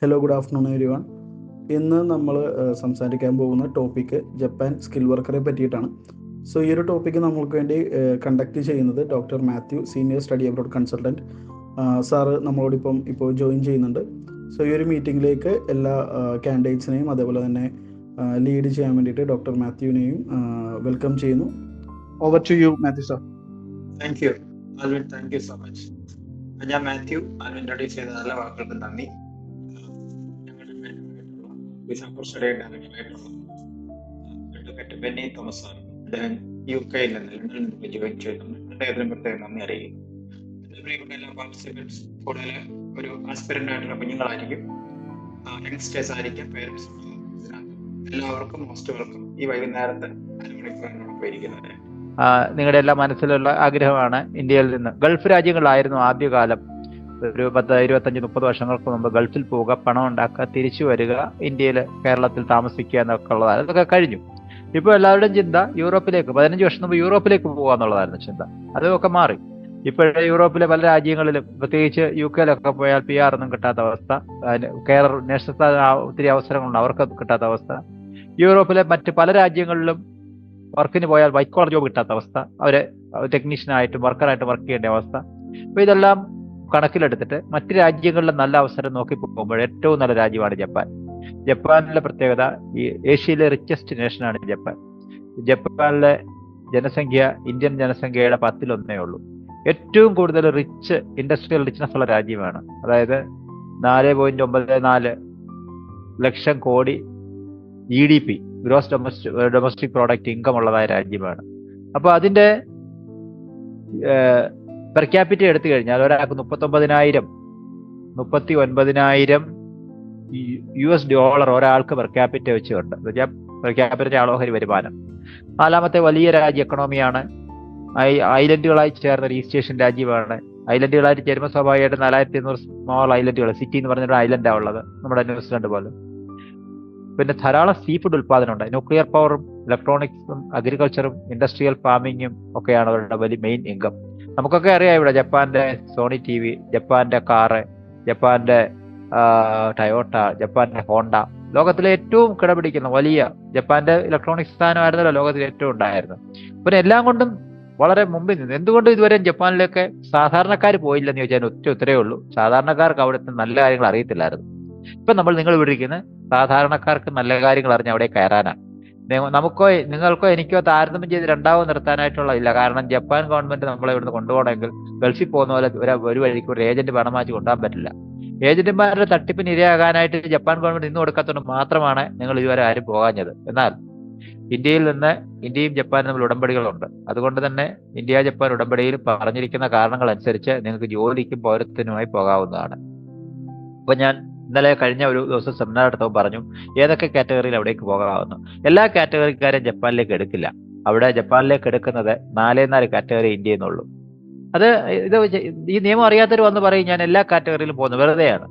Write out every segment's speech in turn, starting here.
Hello, good afternoon everyone. ഇന്ന് നമ്മൾ സംസാരിക്കാൻ പോകുന്ന ടോപ്പിക്ക് ജപ്പാൻ സ്കിൽ വർക്കറെ പറ്റിയിട്ടാണ്. സോ ഈ ഒരു ടോപ്പിക്ക് നമ്മൾക്ക് വേണ്ടി കണ്ടക്ട് ചെയ്യുന്നത് doctor Mathew, senior study abroad consultant sir നമ്മളോടിപ്പം ഇപ്പോൾ ജോയിൻ ചെയ്യുന്നുണ്ട്. സോ ഈ ഒരു മീറ്റിങ്ങിലേക്ക് എല്ലാ കാൻഡിഡേറ്റ്സിനെയും അതേപോലെ തന്നെ ലീഡ് ചെയ്യാൻ വേണ്ടിയിട്ട് ഡോക്ടർ മാത്യുവിനെയും വെൽക്കം ചെയ്യുന്നു. Over to you Mathew sir. Thank you Alvin, thank you so much. ഞാൻ മാത്യു. ആൽവിൻ ഇൻട്രൊഡ്യൂസ് ചെയ്ത നല്ല വാക്കുകൾക്ക് നന്ദി. അഡ്വക്കേറ്റ് ബെന്നി തോമസ് ആണ്. അദ്ദേഹം UK-യിൽ നിന്ന് ലണ്ടനിൽ നിന്ന് ജോയിൻ ചെയ്യുന്നുണ്ട്. അദ്ദേഹത്തിന് പ്രത്യേകം നന്ദി അറിയിക്കുന്നു. പ്രിയപ്പെട്ട എല്ലാ പാർട്ടിസിപ്പൻസ് കൂടുതൽ ഒരു ആസ്പിരന്റ് ആയിട്ടുള്ള കുഞ്ഞുങ്ങളായിരിക്കും, യങ്സ്റ്റേഴ്സ് ആയിരിക്കും, പേരൻസ്. എല്ലാവർക്കും മോസ്റ്റ് വെൽക്കം. ഈ വൈകുന്നേരത്തെ അരമണിക്കൂറിനോട് പോയിരിക്കുന്നത് നിങ്ങളുടെ എല്ലാ മനസ്സിലുള്ള ആഗ്രഹമാണ്. ഇന്ത്യയിൽ നിന്ന് ഗൾഫ് രാജ്യങ്ങളിലായിരുന്നു ആദ്യകാലം. ഒരു 10-25-30 വർഷങ്ങൾക്ക് മുമ്പ് ഗൾഫിൽ പോവുക, പണം ഉണ്ടാക്കുക, തിരിച്ചു വരിക, ഇന്ത്യയിൽ കേരളത്തിൽ താമസിക്കുക എന്നൊക്കെ ഉള്ളതാണ്. ഇതൊക്കെ കഴിഞ്ഞു. ഇപ്പോൾ എല്ലാവരുടെയും ചിന്ത യൂറോപ്പിലേക്ക്, 15 വർഷം മുമ്പ് യൂറോപ്പിലേക്ക് പോകുക എന്നുള്ളതായിരുന്നു ചിന്ത. അതൊക്കെ മാറി. ഇപ്പോഴേ യൂറോപ്പിലെ പല രാജ്യങ്ങളിലും, പ്രത്യേകിച്ച് UK-ലൊക്കെ പോയാൽ PR ഒന്നും കിട്ടാത്ത അവസ്ഥ, കെയർ നഴ്സസ് ഒത്തിരി അവസരങ്ങളുണ്ട്, അവർക്ക് കിട്ടാത്ത അവസ്ഥ. യൂറോപ്പിലെ മറ്റ് പല രാജ്യങ്ങളിലും വർക്കിന് പോയാൽ വൈറ്റ് കോളർ ജോബ് കിട്ടാത്ത അവസ്ഥ, അവരെ ടെക്നീഷ്യനായിട്ടും വർക്കറായിട്ട് വർക്ക് ചെയ്യേണ്ട അവസ്ഥ. അപ്പോൾ ഇതെല്ലാം കണക്കിലെടുത്തിട്ട് മറ്റ് രാജ്യങ്ങളിലെ നല്ല അവസരം നോക്കി പോകുമ്പോൾ ഏറ്റവും നല്ല രാജ്യമാണ് ജപ്പാൻ. ജപ്പാനിലെ പ്രത്യേകത, ഈ ഏഷ്യയിലെ റിച്ചസ്റ്റ് നേഷനാണ് ജപ്പാൻ. ജപ്പാനിലെ ജനസംഖ്യ ഇന്ത്യൻ ജനസംഖ്യയുടെ 10-1 ഉള്ളൂ. ഏറ്റവും കൂടുതൽ ഇൻഡസ്ട്രിയൽ റിച്ച്നെസ് ഉള്ള രാജ്യമാണ്. അതായത് 4.94 ലക്ഷം കോടി GDP, gross domestic product income ഉള്ളതായ രാജ്യമാണ്. അപ്പോൾ അതിൻ്റെ പെർ ക്യാപിറ്റ എടുത്തു കഴിഞ്ഞാൽ ഒരാൾക്ക് $39,000 ഒരാൾക്ക് പെർ ക്യാപിറ്റ വെച്ചുകൊണ്ട്, പെർ ക്യാപിറ്റ ഓഹരി വരുമാനം. 4ാമത്തെ വലിയ എക്കണോമിയാണ്. ഐലൻഡുകളായി ചേർന്ന ഒരു ഈസ്റ്റ് ഏഷ്യൻ രാജ്യമാണ്. ഐലൻഡുകളായിട്ട് ചേരുമ്പോൾ സ്വാഭാവികമായിട്ട് 4500 സ്മോൾ ഐലൻഡുകൾ, സിറ്റി എന്ന് പറഞ്ഞൊരു ഐലൻഡാണ് ഉള്ളത്, നമ്മുടെ ന്യൂസിലൻഡ് പോലെ. പിന്നെ ധാരാളം സീ ഫുഡ് ഉൽപ്പാദനമുണ്ട്. ന്യൂക്ലിയർ പവറും ഇലക്ട്രോണിക്സും അഗ്രികൾച്ചറും ഇൻഡസ്ട്രിയൽ ഫാമിങ്ങും ഒക്കെയാണ് അവരുടെ വലിയ മെയിൻ ഇൻകം. നമുക്കൊക്കെ അറിയാം ഇവിടെ ജപ്പാന്റെ സോണി TV, ജപ്പാന്റെ കാറ്, ജപ്പാന്റെ ടയോട്ട, ജപ്പാന്റെ ഹോണ്ട. ലോകത്തിലെ ഏറ്റവും കിടപിടിക്കുന്ന വലിയ ജപ്പാന്റെ ഇലക്ട്രോണിക്സ് സ്ഥാനമായിരുന്നല്ലോ ലോകത്തിൽ ഏറ്റവും ഉണ്ടായിരുന്നു. പിന്നെ എല്ലാം കൊണ്ടും വളരെ മുമ്പിൽ നിന്ന്. എന്തുകൊണ്ട് ഇതുവരെ ജപ്പാനിലേക്ക് സാധാരണക്കാർ പോയില്ലെന്ന് ചോദിച്ചാൽ ഉത്തരേ ഉള്ളൂ, സാധാരണക്കാർക്ക് അവിടുത്തെ നല്ല കാര്യങ്ങൾ അറിയത്തില്ലായിരുന്നു. ഇപ്പം നിങ്ങൾ വിളിക്കുന്ന സാധാരണക്കാർക്ക് നല്ല കാര്യങ്ങൾ അറിഞ്ഞ് അവിടെ കയറാനാണ്. നമുക്കോ നിങ്ങൾക്കോ എനിക്കോ താരതമ്യം ചെയ്ത് രണ്ടാമത് നിർത്താനായിട്ടുള്ള ഇല്ല. കാരണം ജപ്പാൻ ഗവൺമെന്റ് നമ്മളെ ഇവിടുന്ന് കൊണ്ടുപോകണമെങ്കിൽ ഗൾഫിൽ പോകുന്ന പോലെ ഒരു വഴിക്ക് ഒരു ഏജന്റ് പണം മാറ്റി കൊണ്ടുപോകാൻ പറ്റില്ല. ഏജന്റുമാരുടെ തട്ടിപ്പിന് ഇരയാകാനായിട്ട് ജപ്പാൻ ഗവൺമെന്റ് ഇന്ന് കൊടുക്കാത്തതുകൊണ്ട് മാത്രമാണ് നിങ്ങൾ ഇതുവരെ ആരും പോകാഞ്ഞത്. എന്നാൽ ഇന്ത്യയും ജപ്പാനും തമ്മിൽ ഉടമ്പടികളുണ്ട്. അതുകൊണ്ട് തന്നെ ഇന്ത്യ ജപ്പാൻ ഉടമ്പടിയിൽ പറഞ്ഞിരിക്കുന്ന കാരണങ്ങൾ അനുസരിച്ച് നിങ്ങൾക്ക് ജോലിക്കും പൗരത്വനുമായി പോകാവുന്നതാണ്. അപ്പൊ ഞാൻ ഇന്നലെ കഴിഞ്ഞ ഒരു ദിവസം സെമിനാർ എടുത്തപ്പോൾ പറഞ്ഞു ഏതൊക്കെ കാറ്റഗറിയിൽ അവിടേക്ക് പോകാവുന്നു. എല്ലാ കാറ്റഗറിക്കാരും ജപ്പാനിലേക്ക് എടുക്കില്ല. അവിടെ ജപ്പാനിലേക്ക് എടുക്കുന്നത് 4 കാറ്റഗറി ഇന്ത്യയിൽ നിന്നുള്ളൂ. ഈ നിയമം അറിയാത്തവർ വന്ന് പറയും ഞാൻ എല്ലാ കാറ്റഗറിയിലും പോകുന്നു, വെറുതെയാണ്.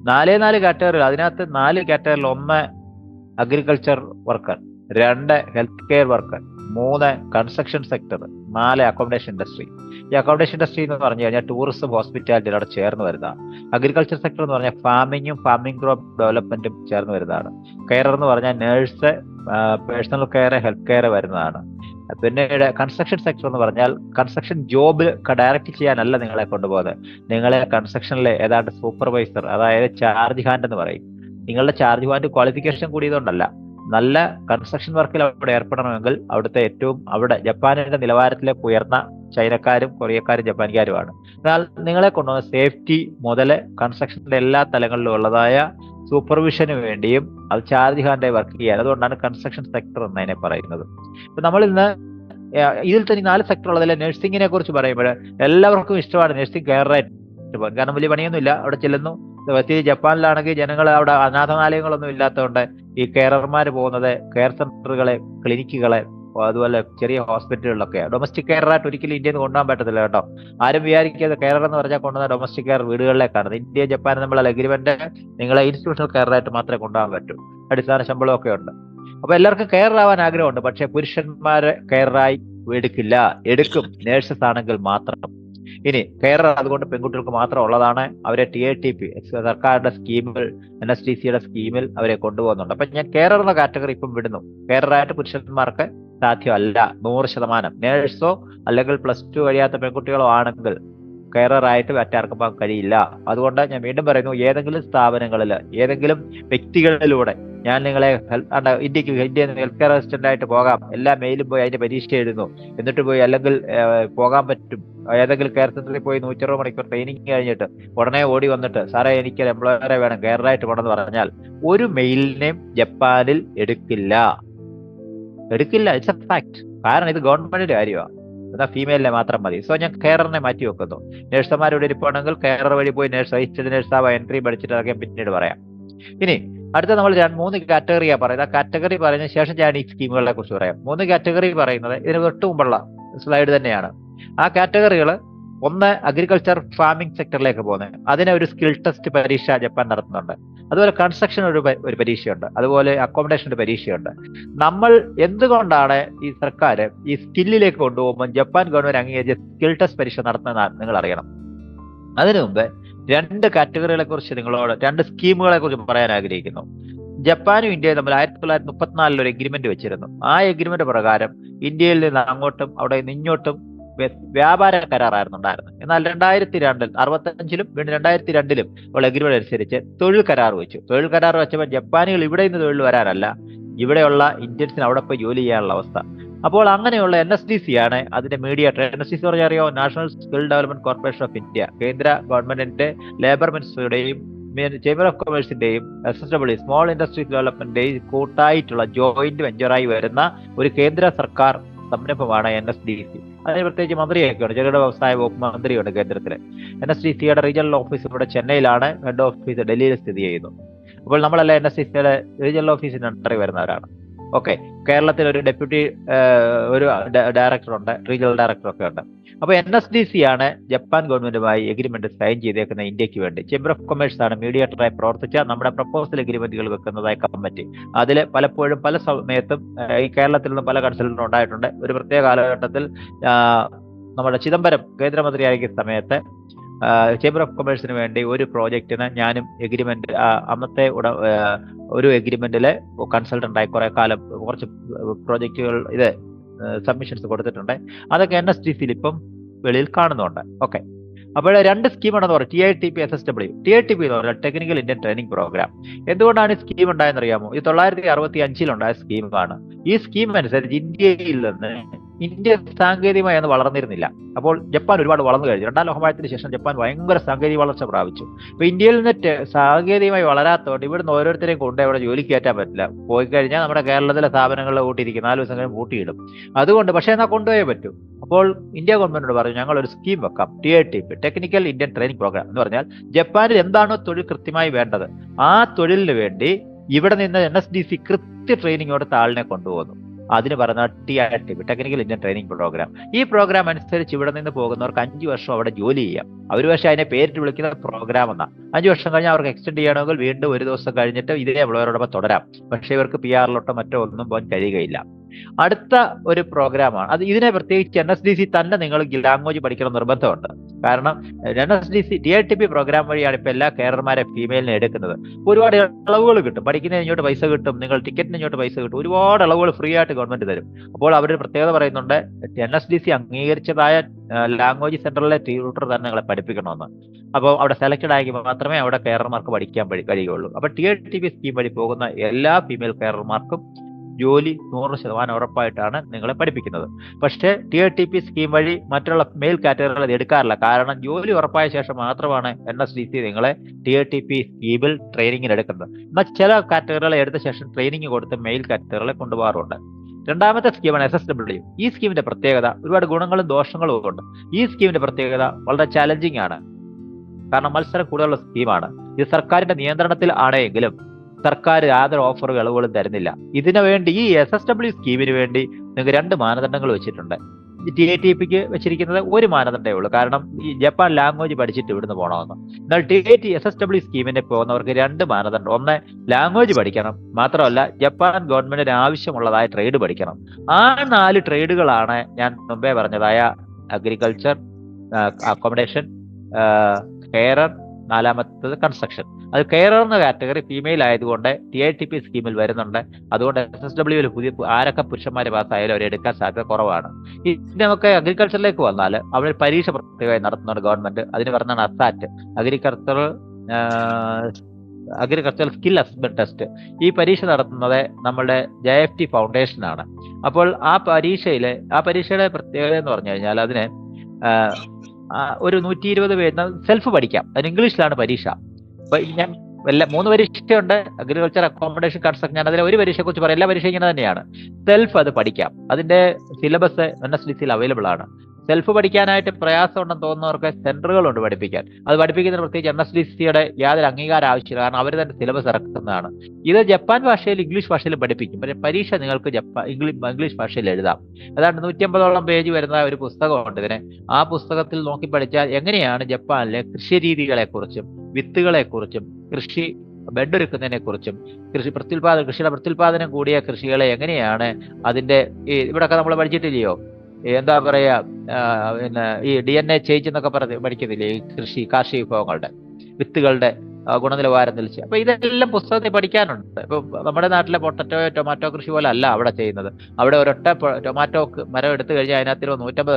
4 കാറ്റഗറിയിൽ, അതിനകത്ത് 4 കാറ്റഗറിയിൽ 1 agriculture worker, 2 health care worker, 3 construction sector, 4 accommodation industry. ഈ അക്കോമഡേഷൻ ഇൻഡസ്ട്രി എന്ന് പറഞ്ഞു കഴിഞ്ഞാൽ ടൂറിസം, ഹോസ്പിറ്റാലിറ്റി അവിടെ ചേർന്ന് വരുന്നതാണ്. അഗ്രികൾച്ചർ സെക്ടർ എന്ന് പറഞ്ഞാൽ ഫാമിംഗ് ക്രോപ്പ് ഡെവലപ്മെന്റും ചേർന്ന് വരുന്നതാണ്. കെയർ എന്ന് പറഞ്ഞാൽ nurse, personal care, health care വരുന്നതാണ്. പിന്നീട് കൺസ്ട്രക്ഷൻ സെക്ടർ എന്ന് പറഞ്ഞാൽ കൺസ്ട്രക്ഷൻ ജോബ് ഡയറക്റ്റ് ചെയ്യാനല്ല നിങ്ങളെ കൊണ്ടുപോകുന്നത്. നിങ്ങളെ കൺസ്ട്രക്ഷനിലെ ഏതാണ്ട് സൂപ്പർവൈസർ, അതായത് ചാർജ് ഹാൻഡ് എന്ന് പറയും. നിങ്ങളുടെ ചാർജ് ഹാൻഡ് ക്വാളിഫിക്കേഷൻ കൂടിയതുകൊണ്ടല്ല, നല്ല കൺസ്ട്രക്ഷൻ വർക്കിൽ അവിടെ ഏർപ്പെടണമെങ്കിൽ അവിടെ ജപ്പാനിന്റെ നിലവാരത്തിലേക്ക് ഉയർന്ന ചൈനക്കാരും കൊറിയക്കാരും ജപ്പാൻകാരുമാണ്. എന്നാൽ നിങ്ങളെ കൊണ്ടുവന്ന സേഫ്റ്റി മുതൽ കൺസ്ട്രക്ഷനിലെ എല്ലാ തലങ്ങളിലും ഉള്ളതായ സൂപ്പർവിഷന് വേണ്ടിയും അത് ചാർജ് ഹാൻഡായി വർക്ക് ചെയ്യാൻ. അതുകൊണ്ടാണ് കൺസ്ട്രക്ഷൻ സെക്ടർ എന്നതിനെ പറയുന്നത്. ഇപ്പൊ നമ്മൾ ഇന്ന് ഇതിൽ തന്നെ 4 സെക്ടർ ഉള്ളതിലെ നഴ്സിംഗിനെ കുറിച്ച് പറയുമ്പോൾ എല്ലാവർക്കും ഇഷ്ടമാണ് നഴ്സിംഗ് കെയറായിട്ട് പോകാൻ. കാരണം വലിയ പണിയൊന്നുമില്ല, അവിടെ ചെല്ലുന്നു. ജപ്പാനിലാണെങ്കിൽ ജനങ്ങൾ അവിടെ അനാഥാലയങ്ങളൊന്നും ഇല്ലാത്തതുകൊണ്ട് ഈ കെയർമാർ പോകുന്നത് കെയർ സെന്ററുകളെ, ക്ലിനിക്കുകളെ, അതുപോലെ ചെറിയ ഹോസ്പിറ്റലുകളിലൊക്കെയാണ്. ഡൊമസ്റ്റിക് കെയറായിട്ട് ഒരിക്കലും ഇന്ത്യയിൽ നിന്ന് കൊണ്ടുപോകാൻ പറ്റത്തില്ല കേട്ടോ. ആരും വിചാരിക്കാതെ കെയർ എന്ന് പറഞ്ഞാൽ കൊണ്ടുവന്ന ഡൊമസ്റ്റിക് കെയർ വീടുകളിലേക്കാണ്. ഇന്ത്യ ജപ്പാൻ തമ്മിലുള്ള അഗ്രിമെന്റ് നിങ്ങളെ ഇൻസ്റ്റിറ്റ്യൂഷണൽ കെയറായിട്ട് മാത്രമേ കൊണ്ടുപോകാൻ പറ്റൂ. അടിസ്ഥാന ശമ്പളമൊക്കെ ഉണ്ട്. അപ്പൊ എല്ലാവർക്കും കെയറാവാൻ ആഗ്രഹമുണ്ട്. പക്ഷെ പുരുഷന്മാരെ കെയറായി എടുക്കും, നേഴ്സസ് ആണെങ്കിൽ മാത്രം. ഇനി കെയർ അതുകൊണ്ട് പെൺകുട്ടികൾക്ക് മാത്രം ഉള്ളതാണ്. അവരെ TATP സർക്കാരിന്റെ സ്കീമുകൾ NSDCയുടെ സ്കീമിൽ അവരെ കൊണ്ടുപോകുന്നുണ്ട്. അപ്പൊ ഞാൻ കെയർ എന്ന കാറ്റഗറി ഇപ്പം വിടുന്നു. കെയറായിട്ട് പുരുഷന്മാർക്ക് സാധ്യമല്ല 100%. നേഴ്സോ അല്ലെങ്കിൽ +2 കഴിയാത്ത പെൺകുട്ടികളോ ആണെങ്കിൽ കെയറായിട്ട് മറ്റാർക്കും പോകാൻ കഴിയില്ല. അതുകൊണ്ട് ഞാൻ വീണ്ടും പറയുന്നു, ഏതെങ്കിലും സ്ഥാപനങ്ങളിൽ ഏതെങ്കിലും വ്യക്തികളിലൂടെ ഞാൻ നിങ്ങളെ ഇന്ത്യൻ ഹെൽത്ത് കെയർ അസിസ്റ്റന്റ് ആയിട്ട് പോകാം, എല്ലാ മെയിലും പോയി അതിന്റെ പരീക്ഷ എഴുതുന്നു, എന്നിട്ട് പോയി അല്ലെങ്കിൽ പോകാൻ പറ്റും ഏതെങ്കിലും കെയർ സെന്ററിൽ പോയി 160 മണിക്കൂർ ട്രെയിനിങ് കഴിഞ്ഞിട്ട് ഉടനെ ഓടി വന്നിട്ട് സാറേ എനിക്ക് എംപ്ലോയറെ വേണം കെയറായിട്ട് പോകണമെന്ന് പറഞ്ഞാൽ ഒരു മെയിലിനെയും ജപ്പാനിൽ എടുക്കില്ല. It's A fact. കാരണം ഇത് ഗവൺമെന്റിന്റെ കാര്യമാണ്. എന്നാൽ ഫീമെയിലിനെ മാത്രം മതി. സോ ഞാൻ കെയറിനെ മാറ്റി വെക്കുന്നു. നഴ്സുമാരുടെ ഇരിപ്പാണെങ്കിൽ കെയർ വഴി പോയി അസിസ്റ്റന്റ് നഴ്സാവാ എൻട്രി പഠിച്ചിട്ട് അതൊക്കെ പിന്നീട് പറയാം. ഇനി അടുത്ത നമ്മൾ 3 കാറ്റഗറിയാ പറയുന്നത്. ആ കാറ്റഗറി പറഞ്ഞ ശേഷം ഞാൻ ഈ സ്കീമുകളെ കുറിച്ച് പറയാം. 3 കാറ്റഗറി പറയുന്നത് ഇതിന് തൊട്ട് മുമ്പുള്ള സ്ലൈഡ് തന്നെയാണ്. ആ കാറ്റഗറികൾ ഒന്ന് അഗ്രികൾച്ചർ ഫാമിംഗ് സെക്ടറിലേക്ക് പോകുന്നത്. അതിന് ഒരു സ്കിൽ ടെസ്റ്റ് പരീക്ഷ ജപ്പാൻ നടത്തുന്നുണ്ട്. അതുപോലെ കൺസ്ട്രക്ഷൻ ഒരു പരീക്ഷയുണ്ട്. അതുപോലെ അക്കോമഡേഷൻ ഒരു പരീക്ഷയുണ്ട്. നമ്മൾ എന്തുകൊണ്ടാണ് ഈ സർക്കാർ ഈ സ്കില്ലിലേക്ക് കൊണ്ടുപോകുമ്പോൾ ജപ്പാൻ ഗവൺമെന്റ് അംഗീകരിച്ച സ്കിൽ ടെസ്റ്റ് പരീക്ഷ നടത്തുന്നത് നിങ്ങൾ അറിയണം. അതിനു മുമ്പ് 2 കാറ്റഗറികളെ കുറിച്ച് നിങ്ങളോട് 2 സ്കീമുകളെ കുറിച്ച് പറയാൻ ആഗ്രഹിക്കുന്നു. ജപ്പാനും ഇന്ത്യയും തമ്മിൽ 1934 ഒരു എഗ്രിമെന്റ് വെച്ചിരുന്നു. ആ എഗ്രിമെന്റ് പ്രകാരം ഇന്ത്യയിൽ നിന്ന് അങ്ങോട്ടും അവിടെ നിന്ന് ഇങ്ങോട്ടും വ്യാപാര കരാറായിരുന്നു ഉണ്ടായിരുന്നത്. എന്നാൽ 2002 65-ലും വീണ്ടും 2002-ലും ഉള്ള എഗ്രിമെന്റ് അനുസരിച്ച് തൊഴിൽ കരാർ വെച്ചു. തൊഴിൽ കരാർ വെച്ചപ്പോൾ ജപ്പാനികൾ ഇവിടെ നിന്ന് തൊഴിൽ വരാനല്ല, ഇവിടെയുള്ള ഇന്ത്യൻസിന് അവിടെ പോയി ജോലി ചെയ്യാനുള്ള അവസ്ഥ. അപ്പോൾ അങ്ങനെയുള്ള NSDC ആണ് അതിന്റെ മീഡിയേറ്റർ. NSDC പറഞ്ഞാൽ അറിയോ? National skill development corporation of India. കേന്ദ്ര ഗവൺമെന്റിന്റെ ലേബർ മിനിസ്റ്ററുടെയും ചേംബർ ഓഫ് കൊമേഴ്സിന്റെയും SSW സ്മോൾ ഇൻഡസ്ട്രീസ് ഡെവലപ്മെന്റിന്റെയും കൂട്ടായിട്ടുള്ള ജോയിന്റ് വെഞ്ചറായി വരുന്ന ഒരു കേന്ദ്ര സർക്കാർ സംരംഭമാണ് NSDC. അതിന് പ്രത്യേകിച്ച് മന്ത്രിയൊക്കെയാണ്, ചെറുകിട വ്യവസായ വകുപ്പ് മന്ത്രിയുണ്ട് കേന്ദ്രത്തില്. NSDCയുടെ റീജിയണൽ ഓഫീസ് ഇവിടെ ചെന്നൈയിലാണ്, ഹെഡ് ഓഫീസ് ഡൽഹിയിൽ സ്ഥിതി ചെയ്യുന്നു. അപ്പോൾ നമ്മളെല്ലാം NSDCയുടെ റീജിയണൽ ഓഫീസിന് അണ്ടറിൽ വരുന്നവരാണ്. ഓക്കെ, കേരളത്തിൽ ഒരു ഡെപ്യൂട്ടി ഒരു ഡയറക്ടർ ഉണ്ട്, റീജിയണൽ ഡയറക്ടർ ഒക്കെ ഉണ്ട്. അപ്പോൾ NSDC ആണ് ജപ്പാൻ ഗവൺമെന്റുമായി എഗ്രിമെന്റ് സൈൻ ചെയ്തേക്കുന്ന ഇന്ത്യക്ക് വേണ്ടി. ചേംബർ ഓഫ് കൊമേഴ്സ് ആണ് മീഡിയേറ്ററായി പ്രവർത്തിച്ച നമ്മുടെ പ്രപ്പോസൽ എഗ്രിമെന്റുകൾ വെക്കുന്നതായി കമ്മിറ്റി. അതിൽ പലപ്പോഴും പല സമയത്തും ഈ കേരളത്തിൽ നിന്നും പല കൺസൾട്ടന്റും ഉണ്ടായിട്ടുണ്ട്. ഒരു പ്രത്യേക കാലഘട്ടത്തിൽ നമ്മുടെ ചിദംബരം കേന്ദ്രമന്ത്രിയായിരിക്കുന്ന സമയത്ത് ചേംബർ ഓഫ് കൊമേഴ്സിന് വേണ്ടി ഒരു പ്രോജക്റ്റിന് ഞാനും എഗ്രിമെന്റ് അന്നത്തെ ഒരു എഗ്രിമെന്റിലെ കൺസൾട്ടന്റായി കുറെ കാലം കുറച്ച് പ്രോജക്റ്റുകൾ സബ്മിഷൻസ് കൊടുത്തിട്ടുണ്ട്. അതൊക്കെ NSDCയിൽ ഇപ്പം വെളിയിൽ കാണുന്നുണ്ട്. ഓക്കെ, അപ്പോൾ 2 സ്കീമാണെന്ന് പറയും, TITP SSW. TITP എന്ന് പറഞ്ഞാൽ ടെക്നിക്കൽ ഇന്ത്യൻ ട്രെയിനിങ് പ്രോഗ്രാം. എന്തുകൊണ്ടാണ് ഈ സ്കീം ഉണ്ടായെന്ന് അറിയാമോ? ഇത് 1965 ഉണ്ടായ സ്കീമാണ്. ഈ സ്കീം അനുസരിച്ച് ഇന്ത്യയിൽ നിന്ന് ഇന്ത്യ സാങ്കേതികമായി ഒന്നും വളർന്നിരുന്നില്ല. അപ്പോൾ ജപ്പാൻ ഒരുപാട് വളർന്നു കഴിഞ്ഞു. 2ാം ലോകമഹായുദ്ധത്തിന് ശേഷം ജപ്പാൻ ഭയങ്കര സാങ്കേതിക വളർച്ച പ്രാപിച്ചു. അപ്പൊ ഇന്ത്യയിൽ നിന്ന് സാങ്കേതികമായി വളരാത്തതുകൊണ്ട് ഇവിടുന്ന് ഓരോരുത്തരെയും കൊണ്ട് അവിടെ ജോലിക്ക് കയറ്റാൻ പറ്റില്ല. പോയി കഴിഞ്ഞാൽ നമ്മുടെ കേരളത്തിലെ സ്ഥാപനങ്ങളിൽ കൂട്ടിയിരിക്കും, 4 ദിവസം കഴിഞ്ഞ് പൂട്ടിയിടും. അതുകൊണ്ട് പക്ഷേ എന്നാൽ കൊണ്ടുപോയേ പറ്റൂ. അപ്പോൾ ഇന്ത്യ ഗവൺമെന്റിനോട് പറഞ്ഞു, ഞങ്ങൾ ഒരു സ്കീം വെക്കാം, TITP technical Indian training programme എന്ന് പറഞ്ഞാൽ ജപ്പാനിൽ എന്താണോ തൊഴിൽ കൃത്യമായി വേണ്ടത് ആ തൊഴിലിന് വേണ്ടി ഇവിടെ നിന്ന് NSDC കൃത്യ ട്രെയിനിങ്ങോട് താളിനെ കൊണ്ടുപോകുന്നു. അതിന് പറഞ്ഞ TITP technical Indian training programme. ഈ പ്രോഗ്രാം അനുസരിച്ച് ഇവിടെ നിന്ന് പോകുന്നവർക്ക് 5 വർഷം അവിടെ ജോലി ചെയ്യാം. അവർ പക്ഷേ അതിനെ പേരിട്ട് വിളിക്കുന്ന പ്രോഗ്രാം എന്നാണ്. 5 വർഷം കഴിഞ്ഞാൽ അവർക്ക് എക്സ്റ്റെൻഡ് ചെയ്യണമെങ്കിൽ വീണ്ടും 1 ദിവസം കഴിഞ്ഞിട്ട് ഇതേ എംപ്ലോയറോടൊപ്പം തുടരാം. പക്ഷേ ഇവർക്ക് PR-ലോട്ടോ മറ്റോ ഒന്നും പോകാൻ കഴിയുകയില്ല. അടുത്ത ഒരു പ്രോഗ്രാമാണ് അത്. ഇതിനെ പ്രത്യേകിച്ച് NSDC തന്നെ നിങ്ങൾ ലാംഗ്വേജ് പഠിക്കണം നിർബന്ധമുണ്ട്. കാരണം NSDC TITP പ്രോഗ്രാം വഴിയാണ് ഇപ്പൊ എല്ലാ കെയർമാരെ ഫീമെയിലിനെ എടുക്കുന്നത്. ഒരുപാട് ഇളവുകൾ കിട്ടും, പഠിക്കുന്നതിന് ഇങ്ങോട്ട് പൈസ കിട്ടും, നിങ്ങൾ ടിക്കറ്റിന് ഇങ്ങോട്ട് പൈസ കിട്ടും, ഒരുപാട് ഇളവുകൾ ഫ്രീ ആയിട്ട് ഗവൺമെന്റ് തരും. അപ്പോൾ അവരുടെ പ്രത്യേകത പറയുന്നുണ്ട്, NSDC അംഗീകരിച്ചതായ ലാംഗ്വേജ് സെന്ററിലെ ട്യൂട്ടർ തന്നെ നിങ്ങളെ പഠിപ്പിക്കണമെന്ന്. അപ്പോൾ അവിടെ സെലക്ടഡ് ആയെങ്കിൽ മാത്രമേ അവിടെ കെയർമാർക്ക് പഠിക്കാൻ കഴിയുകയുള്ളൂ. അപ്പൊ TITP സ്കീം വഴി പോകുന്ന എല്ലാ ഫീമെയിൽ കെയർമാർക്കും ജോലി 100% ഉറപ്പായിട്ടാണ് നിങ്ങളെ പഠിപ്പിക്കുന്നത്. പക്ഷേ TITP സ്കീം വഴി മറ്റുള്ള മെയിൽ കാറ്റഗറികൾ അത് എടുക്കാറില്ല. കാരണം ജോലി ഉറപ്പായ ശേഷം മാത്രമാണ് NSDC നിങ്ങളെ TITP സ്കീമിൽ ട്രെയിനിങ്ങിന് എടുക്കുന്നത്. എന്നാൽ ചില കാറ്റഗറികളെ എടുത്ത ശേഷം ട്രെയിനിങ് കൊടുത്ത് മെയിൽ കാറ്റഗറികളെ കൊണ്ടുപോകാറുണ്ട്. 2ാമത്തെ സ്കീമാണ് SSW. ഈ സ്കീമിന്റെ പ്രത്യേകത, ഒരുപാട് ഗുണങ്ങളും ദോഷങ്ങളും ഉണ്ട്. ഈ സ്കീമിന്റെ പ്രത്യേകത വളരെ ചാലഞ്ചിങ് ആണ്. കാരണം മത്സരം കൂടുതലുള്ള സ്കീമാണ്. ഇത് സർക്കാരിന്റെ നിയന്ത്രണത്തിൽ ആണെങ്കിലും സർക്കാർ യാതൊരു ഓഫറും ഇളവുകളും തരുന്നില്ല. ഇതിനു വേണ്ടി ഈ SSW സ്കീമിന് വേണ്ടി നിങ്ങൾക്ക് 2 മാനദണ്ഡങ്ങൾ വെച്ചിട്ടുണ്ട്. TITPക്ക് വെച്ചിരിക്കുന്നത് ഒരു മാനദണ്ഡമേ ഉള്ളൂ, കാരണം ഈ ജപ്പാൻ ലാംഗ്വേജ് പഠിച്ചിട്ട് ഇവിടുന്ന് പോകണമെന്ന്. എന്നാൽ SSW സ്കീമിന് പോകുന്നവർക്ക് 2 മാനദണ്ഡം. ഒന്ന്, ലാംഗ്വേജ് പഠിക്കണം, മാത്രമല്ല ജപ്പാൻ ഗവൺമെന്റിന് ആവശ്യമുള്ളതായ ട്രേഡ് പഠിക്കണം. ആ 4 ട്രേഡുകളാണ് ഞാൻ മുമ്പേ പറഞ്ഞതായ അഗ്രികൾച്ചർ, അക്കോമഡേഷൻ, കെയറർ, നാലാമത്തത് കൺസ്ട്രക്ഷൻ. അത് കെയറർ എന്ന കാറ്റഗറി ഫീമെയിൽ ആയതുകൊണ്ട് TITP സ്കീമിൽ വരുന്നുണ്ട്. അതുകൊണ്ട് SSWയിൽ പുതിയ ആരൊക്കെ പുരുഷന്മാർ പാസ്സായാലും അവരെ എടുക്കാൻ സാധ്യത കുറവാണ്. ഇനി നമുക്ക് അഗ്രികൾച്ചറിലേക്ക് വന്നാൽ അവിടെ പരീക്ഷ പ്രത്യേകമായി നടത്തുന്നുണ്ട് ഗവൺമെന്റ്. അതിന് പറഞ്ഞാണ് അസാറ്റ്, അഗ്രികൾച്ചറൽ സ്കിൽ അസസ്മെന്റ് ടെസ്റ്റ്. ഈ പരീക്ഷ നടത്തുന്നത് നമ്മളുടെ JFT ഫൗണ്ടേഷനാണ്. അപ്പോൾ ആ പരീക്ഷയുടെ പ്രത്യേകത എന്ന് പറഞ്ഞു കഴിഞ്ഞാൽ അതിന് ഒരു 120 പേര് സെൽഫ് പഠിക്കാം. അതിന് ഇംഗ്ലീഷിലാണ് പരീക്ഷ. അപ്പൊ ഞാൻ 3 പരീക്ഷയുണ്ട്, അഗ്രികൾച്ചർ, അക്കോമഡേഷൻ, കൺസ്ട്രക്ഷൻ. ഞാൻ അതിലെ ഒരു പരീക്ഷയെ കുറിച്ച് പറയാം. എല്ലാ പരീക്ഷ ഇങ്ങനെ തന്നെയാണ്. സെൽഫ് അത് പഠിക്കാം. അതിന്റെ സിലബസ് NSDCയിൽ അവൈലബിൾ ആണ്. സെൽഫ് പഠിക്കാനായിട്ട് പ്രയാസം ഉണ്ടെന്ന് തോന്നുന്നവർക്ക് സെന്ററുകളുണ്ട് പഠിപ്പിക്കാൻ. അത് പഠിപ്പിക്കുന്നതിന് പ്രത്യേകിച്ച് NSDCയുടെ യാതൊരു അംഗീകാരം ആവശ്യമില്ല. കാരണം അവർ തന്നെ സിലബസ് ഇറക്കുന്നതാണ്. ഇത് ജപ്പാൻ ഭാഷയിൽ, ഇംഗ്ലീഷ് ഭാഷയിൽ പഠിപ്പിക്കും. പക്ഷേ പരീക്ഷ നിങ്ങൾക്ക് ഇംഗ്ലീഷ് ഭാഷയിൽ എഴുതാം. ഏതാണ്ട് 150ഓളം പേജ് വരുന്ന ഒരു പുസ്തകമുണ്ട് ഇതിന്. ആ പുസ്തകത്തിൽ നോക്കി പഠിച്ചാൽ എങ്ങനെയാണ് ജപ്പാനിലെ കൃഷി രീതികളെക്കുറിച്ചും വിത്തുകളെക്കുറിച്ചും കൃഷി ബെഡൊരുക്കുന്നതിനെ കുറിച്ചും കൃഷിയുടെ പ്രത്യുൽപാദനം കൂടിയ കൃഷികളെ എങ്ങനെയാണ് അതിന്റെ ഇവിടെയൊക്കെ നമ്മൾ പഠിച്ചിട്ടില്ലയോ, എന്താ പറയാ, പിന്നെ ഈ DNA ചേഞ്ച് എന്നൊക്കെ പഠിക്കുന്നില്ലേ, ഈ കാർഷിക വിഭവങ്ങളുടെ വിത്തുകളുടെ ഗുണനിലവാരം തെളിച്ച്. അപ്പൊ ഇതെല്ലാം പുസ്തകത്തിൽ പഠിക്കാനുണ്ട്. ഇപ്പൊ നമ്മുടെ നാട്ടിലെ ടൊമാറ്റോ കൃഷി പോലെ അല്ല അവിടെ ചെയ്യുന്നത്. അവിടെ ഒരൊറ്റ ടൊമാറ്റോ മരം എടുത്തു കഴിഞ്ഞാൽ അതിനകത്ത് 150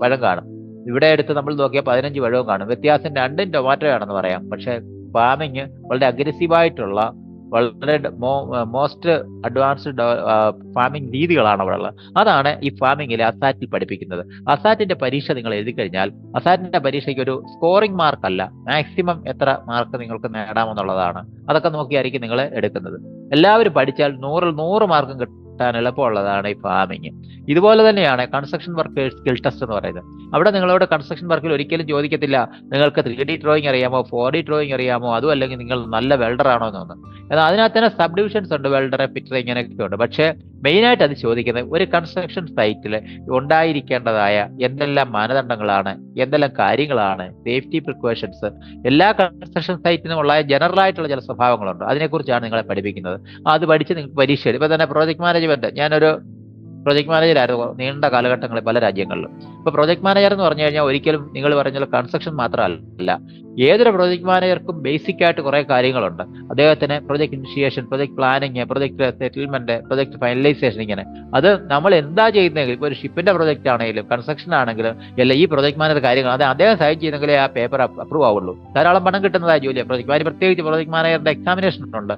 പഴം കാണും. ഇവിടെ എടുത്ത് നമ്മൾ നോക്കിയാൽ 15 പഴവും കാണും. വ്യത്യാസം രണ്ടും ടൊമാറ്റോ ആണെന്ന് പറയാം. പക്ഷെ ഫാമിങ് വളരെ അഗ്രസീവായിട്ടുള്ള, വളരെ മോസ്റ്റ് അഡ്വാൻസ്ഡ് ഫാമിംഗ് രീതികളാണ് അവിടെ ഉള്ളത്. അതാണ് ഈ ഫാമിങ്ങിൽ അസാറ്റിൽ പഠിപ്പിക്കുന്നത്. അസാറ്റിന്റെ പരീക്ഷ നിങ്ങൾ എഴുതി കഴിഞ്ഞാൽ അസാറ്റിന്റെ പരീക്ഷയ്ക്ക് ഒരു സ്കോറിംഗ് മാർക്കല്ല, മാക്സിമം എത്ര മാർക്ക് നിങ്ങൾക്ക് നേടാമെന്നുള്ളതാണ്. അതൊക്കെ നോക്കിയായിരിക്കും നിങ്ങൾ എടുക്കുന്നത്. എല്ലാവരും പഠിച്ചാൽ 100-ൽ 100 മാർക്കും കിട്ടാൻ എളുപ്പമുള്ളതാണ് ഈ ഫാമിങ്. ഇതുപോലെ തന്നെയാണ് കൺസ്ട്രക്ഷൻ വർക്കേഴ്സ് സ്കിൽ ടെസ്റ്റ് എന്ന് പറയുന്നത്. അവിടെ നിങ്ങളോട് കൺസ്ട്രക്ഷൻ വർക്കിൽ ഒരിക്കലും ചോദിക്കത്തില്ല നിങ്ങൾക്ക് 3D ഡ്രോയിങ് അറിയാമോ, 4D ഡ്രോയിങ് അറിയാമോ, അതും അല്ലെങ്കിൽ നിങ്ങൾ നല്ല വെൽഡർ ആണോ എന്നൊന്ന്. എന്നാൽ അതിനകത്ത് തന്നെ സബ് ഡിവിഷൻസ് ഉണ്ട്, വെൽഡർ, ഫിറ്റർ, ഇങ്ങനെയൊക്കെ ഉണ്ട്. പക്ഷേ മെയിനായിട്ട് അത് ചോദിക്കുന്നത് ഒരു കൺസ്ട്രക്ഷൻ സൈറ്റിൽ ഉണ്ടായിരിക്കേണ്ടതായ എന്തെല്ലാം മാനദണ്ഡങ്ങളാണ്, എന്തെല്ലാം കാര്യങ്ങളാണ്, സേഫ്റ്റി പ്രിക്കോഷൻസ്, എല്ലാ കൺസ്ട്രക്ഷൻ സൈറ്റിനും ഉള്ള ജനറൽ ആയിട്ടുള്ള ചില സ്വഭാവങ്ങളുണ്ട്. അതിനെക്കുറിച്ചാണ് നിങ്ങളെ പഠിപ്പിക്കുന്നത്. അത് പഠിച്ച് നിങ്ങൾക്ക് പരീക്ഷ എഴുതും. ഇപ്പൊ തന്നെ പ്രോജക്ട് മാനേജ്മെന്റ്, ഞാനൊരു പ്രോജക്ട് മാനേജറായിരുന്നു നീണ്ട കാലഘട്ടങ്ങളിൽ പല രാജ്യങ്ങളിലും. ഇപ്പൊ പ്രോജക്ട് മാനേജർ എന്ന് പറഞ്ഞു കഴിഞ്ഞാൽ ഒരിക്കലും നിങ്ങൾ പറഞ്ഞ കൺസ്ട്രക്ഷൻ മാത്രമല്ല, ഏതൊരു പ്രോജക്ട് മാനേജർക്കും ബേസിക് ആയിട്ട് കുറെ കാര്യങ്ങളുണ്ട്. അദ്ദേഹത്തിന് project initiation, project planning, project settlement, project finalisation, ഇങ്ങനെ അത് നമ്മൾ എന്താ ചെയ്യുന്നതെങ്കിൽ ഇപ്പോൾ ഒരു ഷിപ്പിന്റെ പ്രൊജക്ട് ആണെങ്കിലും കൺസ്ട്രക്ഷൻ ആണെങ്കിലും എല്ലാം ഈ പ്രൊജക്ട് മാനേജർ കാര്യങ്ങൾ അത് അദ്ദേഹം സൈൻ ചെയ്തെങ്കിലേ ആ പേപ്പർ അപ്രൂവ് ആവുള്ളൂ. ധാരാളം പണം കിട്ടുന്നതായ ജോലിയാണ് പ്രൊജക്ട് മാനേജർ. പ്രത്യേകിച്ച് പ്രൊജക്ട് മാനേജറിന്റെ എക്സാമിനേഷൻ ഉണ്ട്,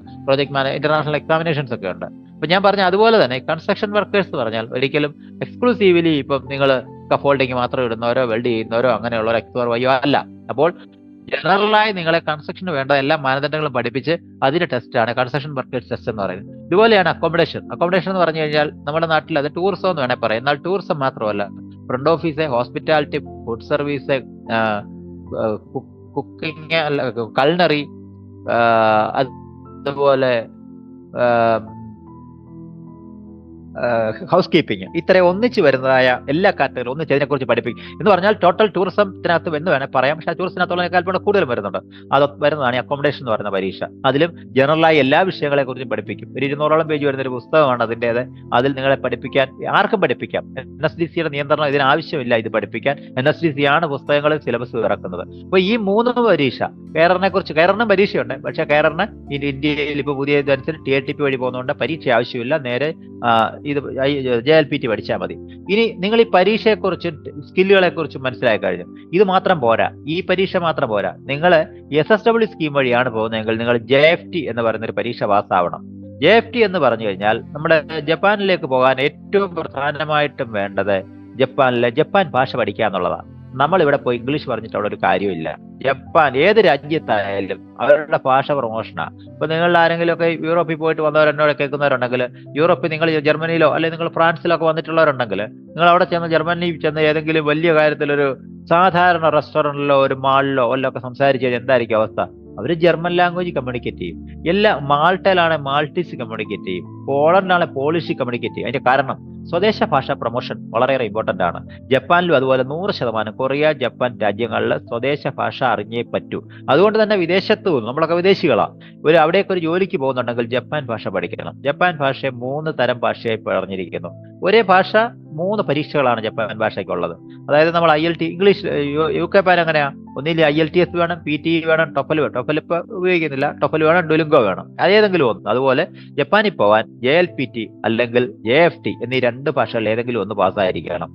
ഇന്റർനാഷണൽ എക്സാമിനേഷൻസ് ഒക്കെ ഉണ്ട്. അപ്പൊ ഞാൻ പറഞ്ഞ അതുപോലെ തന്നെ കൺസ്ട്രക്ഷൻ വർക്കേഴ്സ് പറഞ്ഞാൽ ഒരിക്കലും എക്സ്ക്ലൂസീവ്ലി ഇപ്പം നിങ്ങൾ സ്കഫോൾഡിങ് മാത്രം ഇടുന്നവരോ വെൽഡ് ചെയ്യുന്നവരോ അങ്ങനെയുള്ളവർ എക്സ്പെർവൈയോ അല്ല. അപ്പോൾ ജനറലായി നിങ്ങളെ കൺസ്ട്രക്ഷന് വേണ്ട എല്ലാ മാനദണ്ഡങ്ങളും പഠിപ്പിച്ച് അതിന്റെ ടെസ്റ്റാണ് കൺസ്ട്രക്ഷൻ വർക്കേഴ്സ് ടെസ്റ്റ് എന്ന് പറയുന്നത്. ഇതുപോലെയാണ് അക്കോമഡേഷൻ. അക്കോമഡേഷൻ എന്ന് പറഞ്ഞു കഴിഞ്ഞാൽ നമ്മുടെ നാട്ടിൽ അത് ടൂറിസം എന്ന് വേണേൽ പറയാം. എന്നാൽ ടൂറിസം മാത്രമല്ല, front office, hospitality, food service, cooking, culinary, അതുപോലെ ഹൗസ് കീപ്പിംഗ്, ഇത്രയും ഒന്നിച്ച് വരുന്നതായ എല്ലാ കാറ്റഗറിയും ഒന്നിച്ച് ഇതിനെക്കുറിച്ച് പഠിപ്പിക്കും. എന്ന് പറഞ്ഞാൽ ടോട്ടൽ ടൂറിസത്തിനകത്ത് എന്ന് വേണേൽ പറയാം. പക്ഷേ ആ ടൂറിസത്തിനകത്തുള്ള കൂടുതലും വരുന്നുണ്ട്. അത് വരുന്നതാണ് ഈ അക്കോമഡേഷൻ എന്ന് പറയുന്ന പരീക്ഷ. അതിലും ജനറലായി എല്ലാ വിഷയങ്ങളെ കുറിച്ചും പഠിപ്പിക്കും. ഒരു 200ഓളം പേജ് വരുന്ന ഒരു പുസ്തകമാണ് അതിൻ്റെത്. അതിൽ നിങ്ങളെ പഠിപ്പിക്കാൻ ആർക്കും പഠിപ്പിക്കാം. NSDCയുടെ നിയന്ത്രണം ഇതിനാവശ്യമില്ല ഇത് പഠിപ്പിക്കാൻ. NSDC ആണ് പുസ്തകങ്ങളും സിലബസ് ഇറക്കുന്നത്. അപ്പൊ ഈ 3 പരീക്ഷ, കെയറിനും പരീക്ഷയുണ്ട്. പക്ഷേ കെയറിന് ഇന്ത്യയിൽ ഇപ്പോൾ പുതിയ ഇതനുസരിച്ച് TITP വഴി പോകുന്നതുകൊണ്ട് പരീക്ഷ ആവശ്യമില്ല. നേരെ ഇത് JLPT പഠിച്ചാൽ മതി. ഇനി നിങ്ങൾ ഈ പരീക്ഷയെക്കുറിച്ചും സ്കില്ലുകളെ കുറിച്ചും മനസ്സിലാക്കി കഴിഞ്ഞു. ഇത് മാത്രം പോരാ, ഈ പരീക്ഷ മാത്രം പോരാ. നിങ്ങൾ SSW സ്കീം വഴിയാണ് പോകുന്നതെങ്കിൽ നിങ്ങൾ JFT എന്ന് പറയുന്ന ഒരു പരീക്ഷ പാസ്സാവണം. JFT എന്ന് പറഞ്ഞു കഴിഞ്ഞാൽ നമ്മുടെ ജപ്പാനിലേക്ക് പോകാൻ ഏറ്റവും പ്രധാനമായിട്ടും വേണ്ടത് ജപ്പാൻ ഭാഷ പഠിക്കുക എന്നുള്ളതാണ്. നമ്മളിവിടെ പോയി ഇംഗ്ലീഷ് പറഞ്ഞിട്ട് അവിടെ ഒരു കാര്യമില്ല. ജപ്പാൻ ഏത് രാജ്യത്തായാലും അവരുടെ ഭാഷ പ്രൊമോഷനാണ്. ഇപ്പൊ നിങ്ങൾ ആരെങ്കിലും ഒക്കെ യൂറോപ്പിൽ പോയിട്ട് വന്നവരെന്നോട് കേൾക്കുന്നവരുണ്ടെങ്കിൽ, യൂറോപ്പിൽ നിങ്ങൾ ജർമ്മനിയിലോ അല്ലെങ്കിൽ നിങ്ങൾ ഫ്രാൻസിലോ ഒക്കെ വന്നിട്ടുള്ളവരുണ്ടെങ്കിൽ, നിങ്ങൾ അവിടെ ചെന്ന് ജർമ്മനിയിൽ ചെന്ന് ഏതെങ്കിലും വലിയ കാര്യത്തിലൊരു സാധാരണ റെസ്റ്റോറൻറ്റിലോ ഒരു മാളിലോ ഒക്കെ സംസാരിച്ച് കഴിഞ്ഞാൽ എന്തായിരിക്കും അവസ്ഥ? അവർ ജർമ്മൻ ലാംഗ്വേജ് കമ്മ്യൂണിക്കേറ്റ് ചെയ്യും. മാൾട്ടയിലാണ് മാൾട്ടീസ് കമ്മ്യൂണിക്കേറ്റ് ചെയ്യും, പോളണ്ടിലാണ് പോളിഷ് കമ്മ്യൂണിക്കേറ്റ് ചെയ്യും. അതിന്റെ കാരണം സ്വദേശ ഭാഷ പ്രൊമോഷൻ വളരെയേറെ ഇമ്പോർട്ടന്റ് ആണ്. ജപ്പാനിലും അതുപോലെ 100%, കൊറിയ, ജപ്പാൻ രാജ്യങ്ങളിൽ സ്വദേശ ഭാഷ അറിഞ്ഞേ പറ്റൂ. അതുകൊണ്ട് തന്നെ വിദേശത്ത് നമ്മളൊക്കെ വിദേശികളാണ്, അവിടേക്ക് ഒരു ജോലിക്ക് പോകുന്നുണ്ടെങ്കിൽ ജപ്പാൻ ഭാഷ പഠിക്കണം. ജപ്പാൻ ഭാഷയെ 3 തരം ഭാഷയായി പറഞ്ഞിരിക്കുന്നു. ഒരേ ഭാഷ 3 പരീക്ഷകളാണ് ജപ്പാൻ ഭാഷയ്ക്കുള്ളത്. അതായത് നമ്മൾ IELTS, ഇംഗ്ലീഷ് UK അങ്ങനെയാ, ഒന്നിൽ IELTS വേണം, PT വേണം, ടൊഫൽ വേണം. ടൊഫൽ ഇപ്പൊ ഉപയോഗിക്കുന്നില്ല, ടൊഫൽ വേണം, ഡുലിംഗോ വേണം, അതേതെങ്കിലും ഒന്ന്. അതുപോലെ ജപ്പാനിൽ പോവാൻ JLPT അല്ലെങ്കിൽ JFT എന്നീ 2 ഭാഷകൾ ഏതെങ്കിലും ഒന്ന് പാസ്സായിരിക്കണം.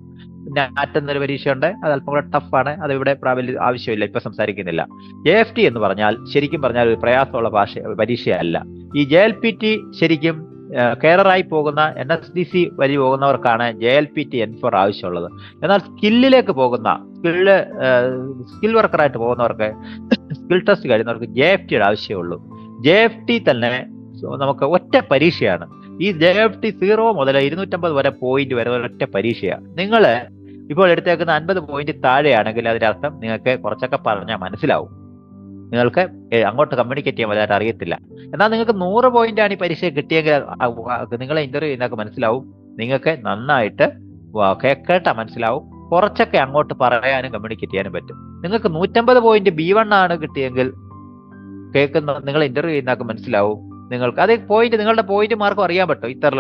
നാറ്റ് എന്നൊരു പരീക്ഷയുണ്ട്, അത് അല്പം കൂടെ ടഫാണ്, അത് ഇവിടെ പ്രാബല്യം ആവശ്യമില്ല, ഇപ്പൊ സംസാരിക്കുന്നില്ല. JFT എന്ന് പറഞ്ഞാൽ ശരിക്കും പറഞ്ഞാൽ ഒരു പ്രയാസമുള്ള പരീക്ഷയല്ല. ഈ JLPT ശരിക്കും കെയറായി പോകുന്ന NSDC വഴി പോകുന്നവർക്കാണ് JLPT N4 ആവശ്യമുള്ളത്. എന്നാൽ സ്കില്ലിലേക്ക് പോകുന്ന സ്കിൽ വർക്കറായിട്ട് പോകുന്നവർക്ക്, സ്കിൽ ടെസ്റ്റ് കഴിയുന്നവർക്ക് JFTയുടെ ആവശ്യമുള്ളൂ. JFT തന്നെ നമുക്ക് ഒറ്റ പരീക്ഷയാണ്. ഈ JFT 0 മുതൽ 250 വരെ പോയിന്റ് വരെ ഒരൊറ്റ പരീക്ഷയാണ്. നിങ്ങൾ ഇപ്പോൾ എടുത്തേക്കുന്ന 50 പോയിന്റ് താഴെയാണെങ്കിൽ അതിനർത്ഥം നിങ്ങൾക്ക് കുറച്ചൊക്കെ പറഞ്ഞാൽ മനസ്സിലാവും, നിങ്ങൾക്ക് അങ്ങോട്ട് കമ്മ്യൂണിക്കേറ്റ് ചെയ്യാൻ വലുതായിട്ട് അറിയത്തില്ല. എന്നാൽ നിങ്ങൾക്ക് 100 പോയിന്റാണ് ഈ പരീക്ഷ കിട്ടിയെങ്കിൽ നിങ്ങളെ ഇന്റർവ്യൂ ചെയ്യുന്നതൊക്കെ മനസ്സിലാവും, നിങ്ങൾക്ക് നന്നായിട്ട് കേട്ടാ മനസ്സിലാവും, കുറച്ചൊക്കെ അങ്ങോട്ട് പറയാനും കമ്മ്യൂണിക്കേറ്റ് ചെയ്യാനും പറ്റും. നിങ്ങൾക്ക് 150 പോയിന്റ് B1 ആണ് കിട്ടിയെങ്കിൽ നിങ്ങൾ ഇന്റർവ്യൂ ചെയ്യുന്നതൊക്കെ മനസ്സിലാവും, നിങ്ങൾക്ക് അത് നിങ്ങളുടെ പോയിന്റ് മാർക്കും അറിയാൻ പറ്റും, ഇത്ര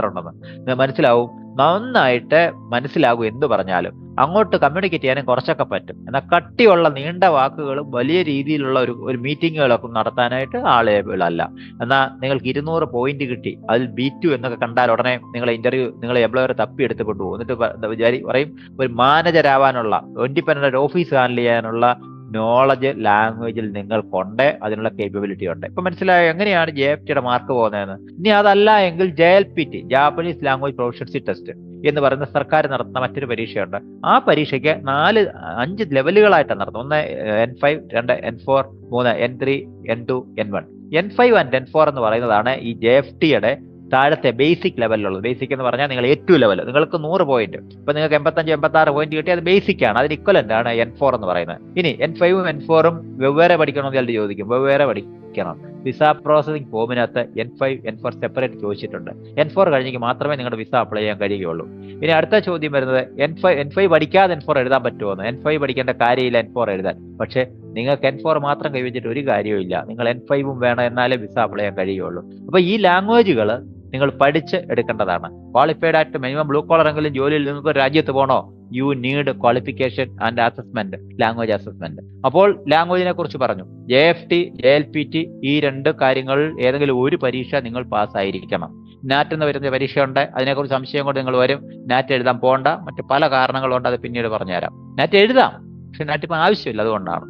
ഉണ്ടെന്ന് മനസ്സിലാവും, നന്നായിട്ട് മനസ്സിലാകും. എന്ത് പറഞ്ഞാലും അങ്ങോട്ട് കമ്മ്യൂണിക്കേറ്റ് ചെയ്യാനും കുറച്ചൊക്കെ പറ്റും. എന്നാൽ കട്ടിയുള്ള നീണ്ട വാക്കുകളും വലിയ രീതിയിലുള്ള ഒരു മീറ്റിങ്ങുകളൊക്കെ നടത്താനായിട്ട് ആളേബിളല്ല. എന്നാൽ നിങ്ങൾക്ക് 200 പോയിന്റ് കിട്ടി, അതിൽ B2 എന്നൊക്കെ കണ്ടാൽ ഉടനെ നിങ്ങളെ എംപ്ലോയർ തപ്പിയെടുത്ത് കൊണ്ടുപോകും. എന്നിട്ട് പറയും ഒരു മാനേജർ ആവാനുള്ള, ഇൻഡിപെൻഡന്റ് ഓഫീസ് ഹാൻഡിൽ ചെയ്യാനുള്ള നോളജ് ലാംഗ്വേജിൽ നിങ്ങൾക്കുണ്ട്, അതിനുള്ള കേപ്പബിലിറ്റി ഉണ്ട്. ഇപ്പൊ മനസ്സിലായോ എങ്ങനെയാണ് JFTയുടെ മാർക്ക് പോകുന്നതെന്ന്. ഇനി അതല്ല എങ്കിൽ JLPT, Japanese language proficiency test എന്ന് പറയുന്ന സർക്കാർ നടത്തുന്ന മറ്റൊരു പരീക്ഷയുണ്ട്. ആ പരീക്ഷയ്ക്ക് 5 ലെവലുകളായിട്ടാണ് നടത്തുന്നത്. 1 N5, 2 N4, 3 N3, N2, N1. N5 and N4 എന്ന് പറയുന്നതാണ് ഈ JFTയുടെ താഴത്തെ ബേസിക് ലെവലിലുള്ളത്. ബേസിക് എന്ന് പറഞ്ഞാൽ നിങ്ങൾ A2 ലെവൽ, നിങ്ങൾക്ക് 100 പോയിന്റ്, ഇപ്പൊ നിങ്ങൾക്ക് 85-86 പോയിന്റ് കിട്ടി, അത് ബേസിക് ആണ്, അതിന് ഇക്വലന്റ് ആണ് N4 എന്ന് പറയുന്നത്. ഇനി N5ഉം N4ഉം വെവ്വേറെ പഠിക്കണമെന്ന് ചിലർ ചോദിക്കും, വെവ്വേറെ പഠിക്കണം. Visa processing ഫോമിനകത്ത് N5, N4 separate ചോദിച്ചിട്ടുണ്ട്. N4 കഴിഞ്ഞെങ്കിൽ മാത്രമേ നിങ്ങളുടെ വിസ അപ്ലൈ ചെയ്യാൻ കഴിയുകയുള്ളൂ. ഇനി അടുത്ത ചോദ്യം വരുന്നത് N5 പഠിക്കാതെ N4 എഴുതാൻ പറ്റുമോ എന്ന്. N5 പഠിക്കേണ്ട കാര്യമില്ല N4 എഴുതാൻ, പക്ഷെ നിങ്ങൾക്ക് N4 മാത്രം കൈവച്ചിട്ട് ഒരു കാര്യമില്ല, നിങ്ങൾ N5ഉം വേണം, എന്നാലേ വിസ അപ്ലൈ ചെയ്യാൻ കഴിയുകയുള്ളൂ. അപ്പൊ ഈ ലാംഗ്വേജുകൾ നിങ്ങൾ പഠിച്ച് എടുക്കേണ്ടതാണ്. ക്വാളിഫൈഡ് ആയിട്ട് മിനിമം ബ്ലൂ കോളർ എങ്കിലും ജോലിയിൽ നിങ്ങൾക്ക് രാജ്യത്ത് പോകണോ, you need qualification and assessment, language assessment. അപ്പോൾ ലാംഗ്വേജിനെ കുറിച്ച് പറഞ്ഞു. JFT, JLPT ഈ 2 കാര്യങ്ങളിൽ ഏതെങ്കിലും ഒരു പരീക്ഷ നിങ്ങൾ പാസ്സായിരിക്കണം. നാറ്റ് എന്ന് വരുന്ന പരീക്ഷയുണ്ട്, അതിനെക്കുറിച്ച് സംശയം കൊണ്ട് നിങ്ങൾ വരും. നാറ്റ് എഴുതാൻ പോകണ്ട, മറ്റു പല കാരണങ്ങളുണ്ട്, അത് പിന്നീട് പറഞ്ഞുതരാം. നാറ്റ് എഴുതാം, പക്ഷെ നാറ്റ് ഇപ്പം ആവശ്യമില്ല, അതുകൊണ്ടാണ്.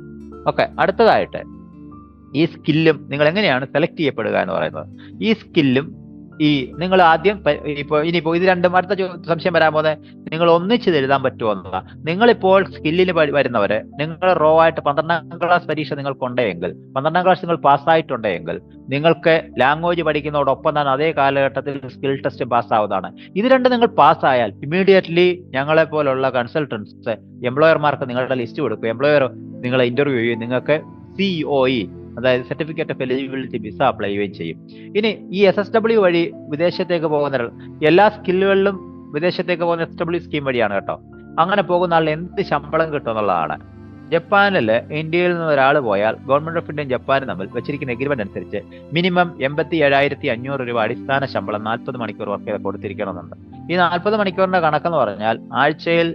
ഓക്കെ, അടുത്തതായിട്ട് ഈ സ്കില്ലും നിങ്ങൾ എങ്ങനെയാണ് സെലക്ട് ചെയ്യപ്പെടുക എന്ന് പറയുന്നത്. ഈ സ്കില്ലും നിങ്ങൾ ആദ്യം ഇനിയിപ്പോ ഇത് രണ്ടും അടുത്ത സംശയം വരാൻ പോകുന്നത് നിങ്ങൾ ഒന്നിച്ച് എഴുതാൻ പറ്റുമോ എന്നതാണ്. നിങ്ങളിപ്പോൾ സ്കില്ലിന് വരുന്നവര്, നിങ്ങൾ റോ ആയിട്ട് 12ാം ക്ലാസ് പരീക്ഷ നിങ്ങൾക്കുണ്ടെങ്കിൽ, 12ാം ക്ലാസ് നിങ്ങൾ പാസ്സായിട്ടുണ്ടെങ്കിൽ നിങ്ങൾക്ക് ലാംഗ്വേജ് പഠിക്കുന്നതോടൊപ്പം തന്നെ അതേ കാലഘട്ടത്തിൽ സ്കിൽ ടെസ്റ്റ് പാസ്സാവുന്നതാണ്. ഇത് രണ്ടും നിങ്ങൾ പാസ്സായാൽ ഇമ്മീഡിയറ്റ്ലി ഞങ്ങളെ പോലുള്ള കൺസൾട്ടൻസ് എംപ്ലോയർമാർക്ക് നിങ്ങളുടെ ലിസ്റ്റ് കൊടുക്കും. എംപ്ലോയർ നിങ്ങളെ ഇന്റർവ്യൂ ചെയ്യും, നിങ്ങൾക്ക് COE അതായത് certificate of eligibility visa apply ചെയ്യുകയും ചെയ്യും. ഇനി ഈ SSW വഴി വിദേശത്തേക്ക് പോകുന്ന എല്ലാ സ്കില്ലുകളിലും വിദേശത്തേക്ക് പോകുന്ന SSW സ്കീം വഴിയാണ് കേട്ടോ. അങ്ങനെ പോകുന്ന ആളിന് എന്ത് ശമ്പളം കിട്ടും എന്നുള്ളതാണ്. ജപ്പാനിൽ ഇന്ത്യയിൽ നിന്ന് ഒരാൾ പോയാൽ ഗവൺമെന്റ് ഓഫ് ഇന്ത്യയും ജപ്പാനും തമ്മിൽ വെച്ചിരിക്കുന്ന എഗ്രിമെന്റ് അനുസരിച്ച് മിനിമം 87,500 രൂപ അടിസ്ഥാന ശമ്പളം 40 മണിക്കൂർ വർക്ക് ചെയ്ത് കൊടുത്തിരിക്കണമെന്നുണ്ട്. ഈ 40 മണിക്കൂറിന്റെ കണക്കെന്ന് പറഞ്ഞാൽ ആഴ്ചയിൽ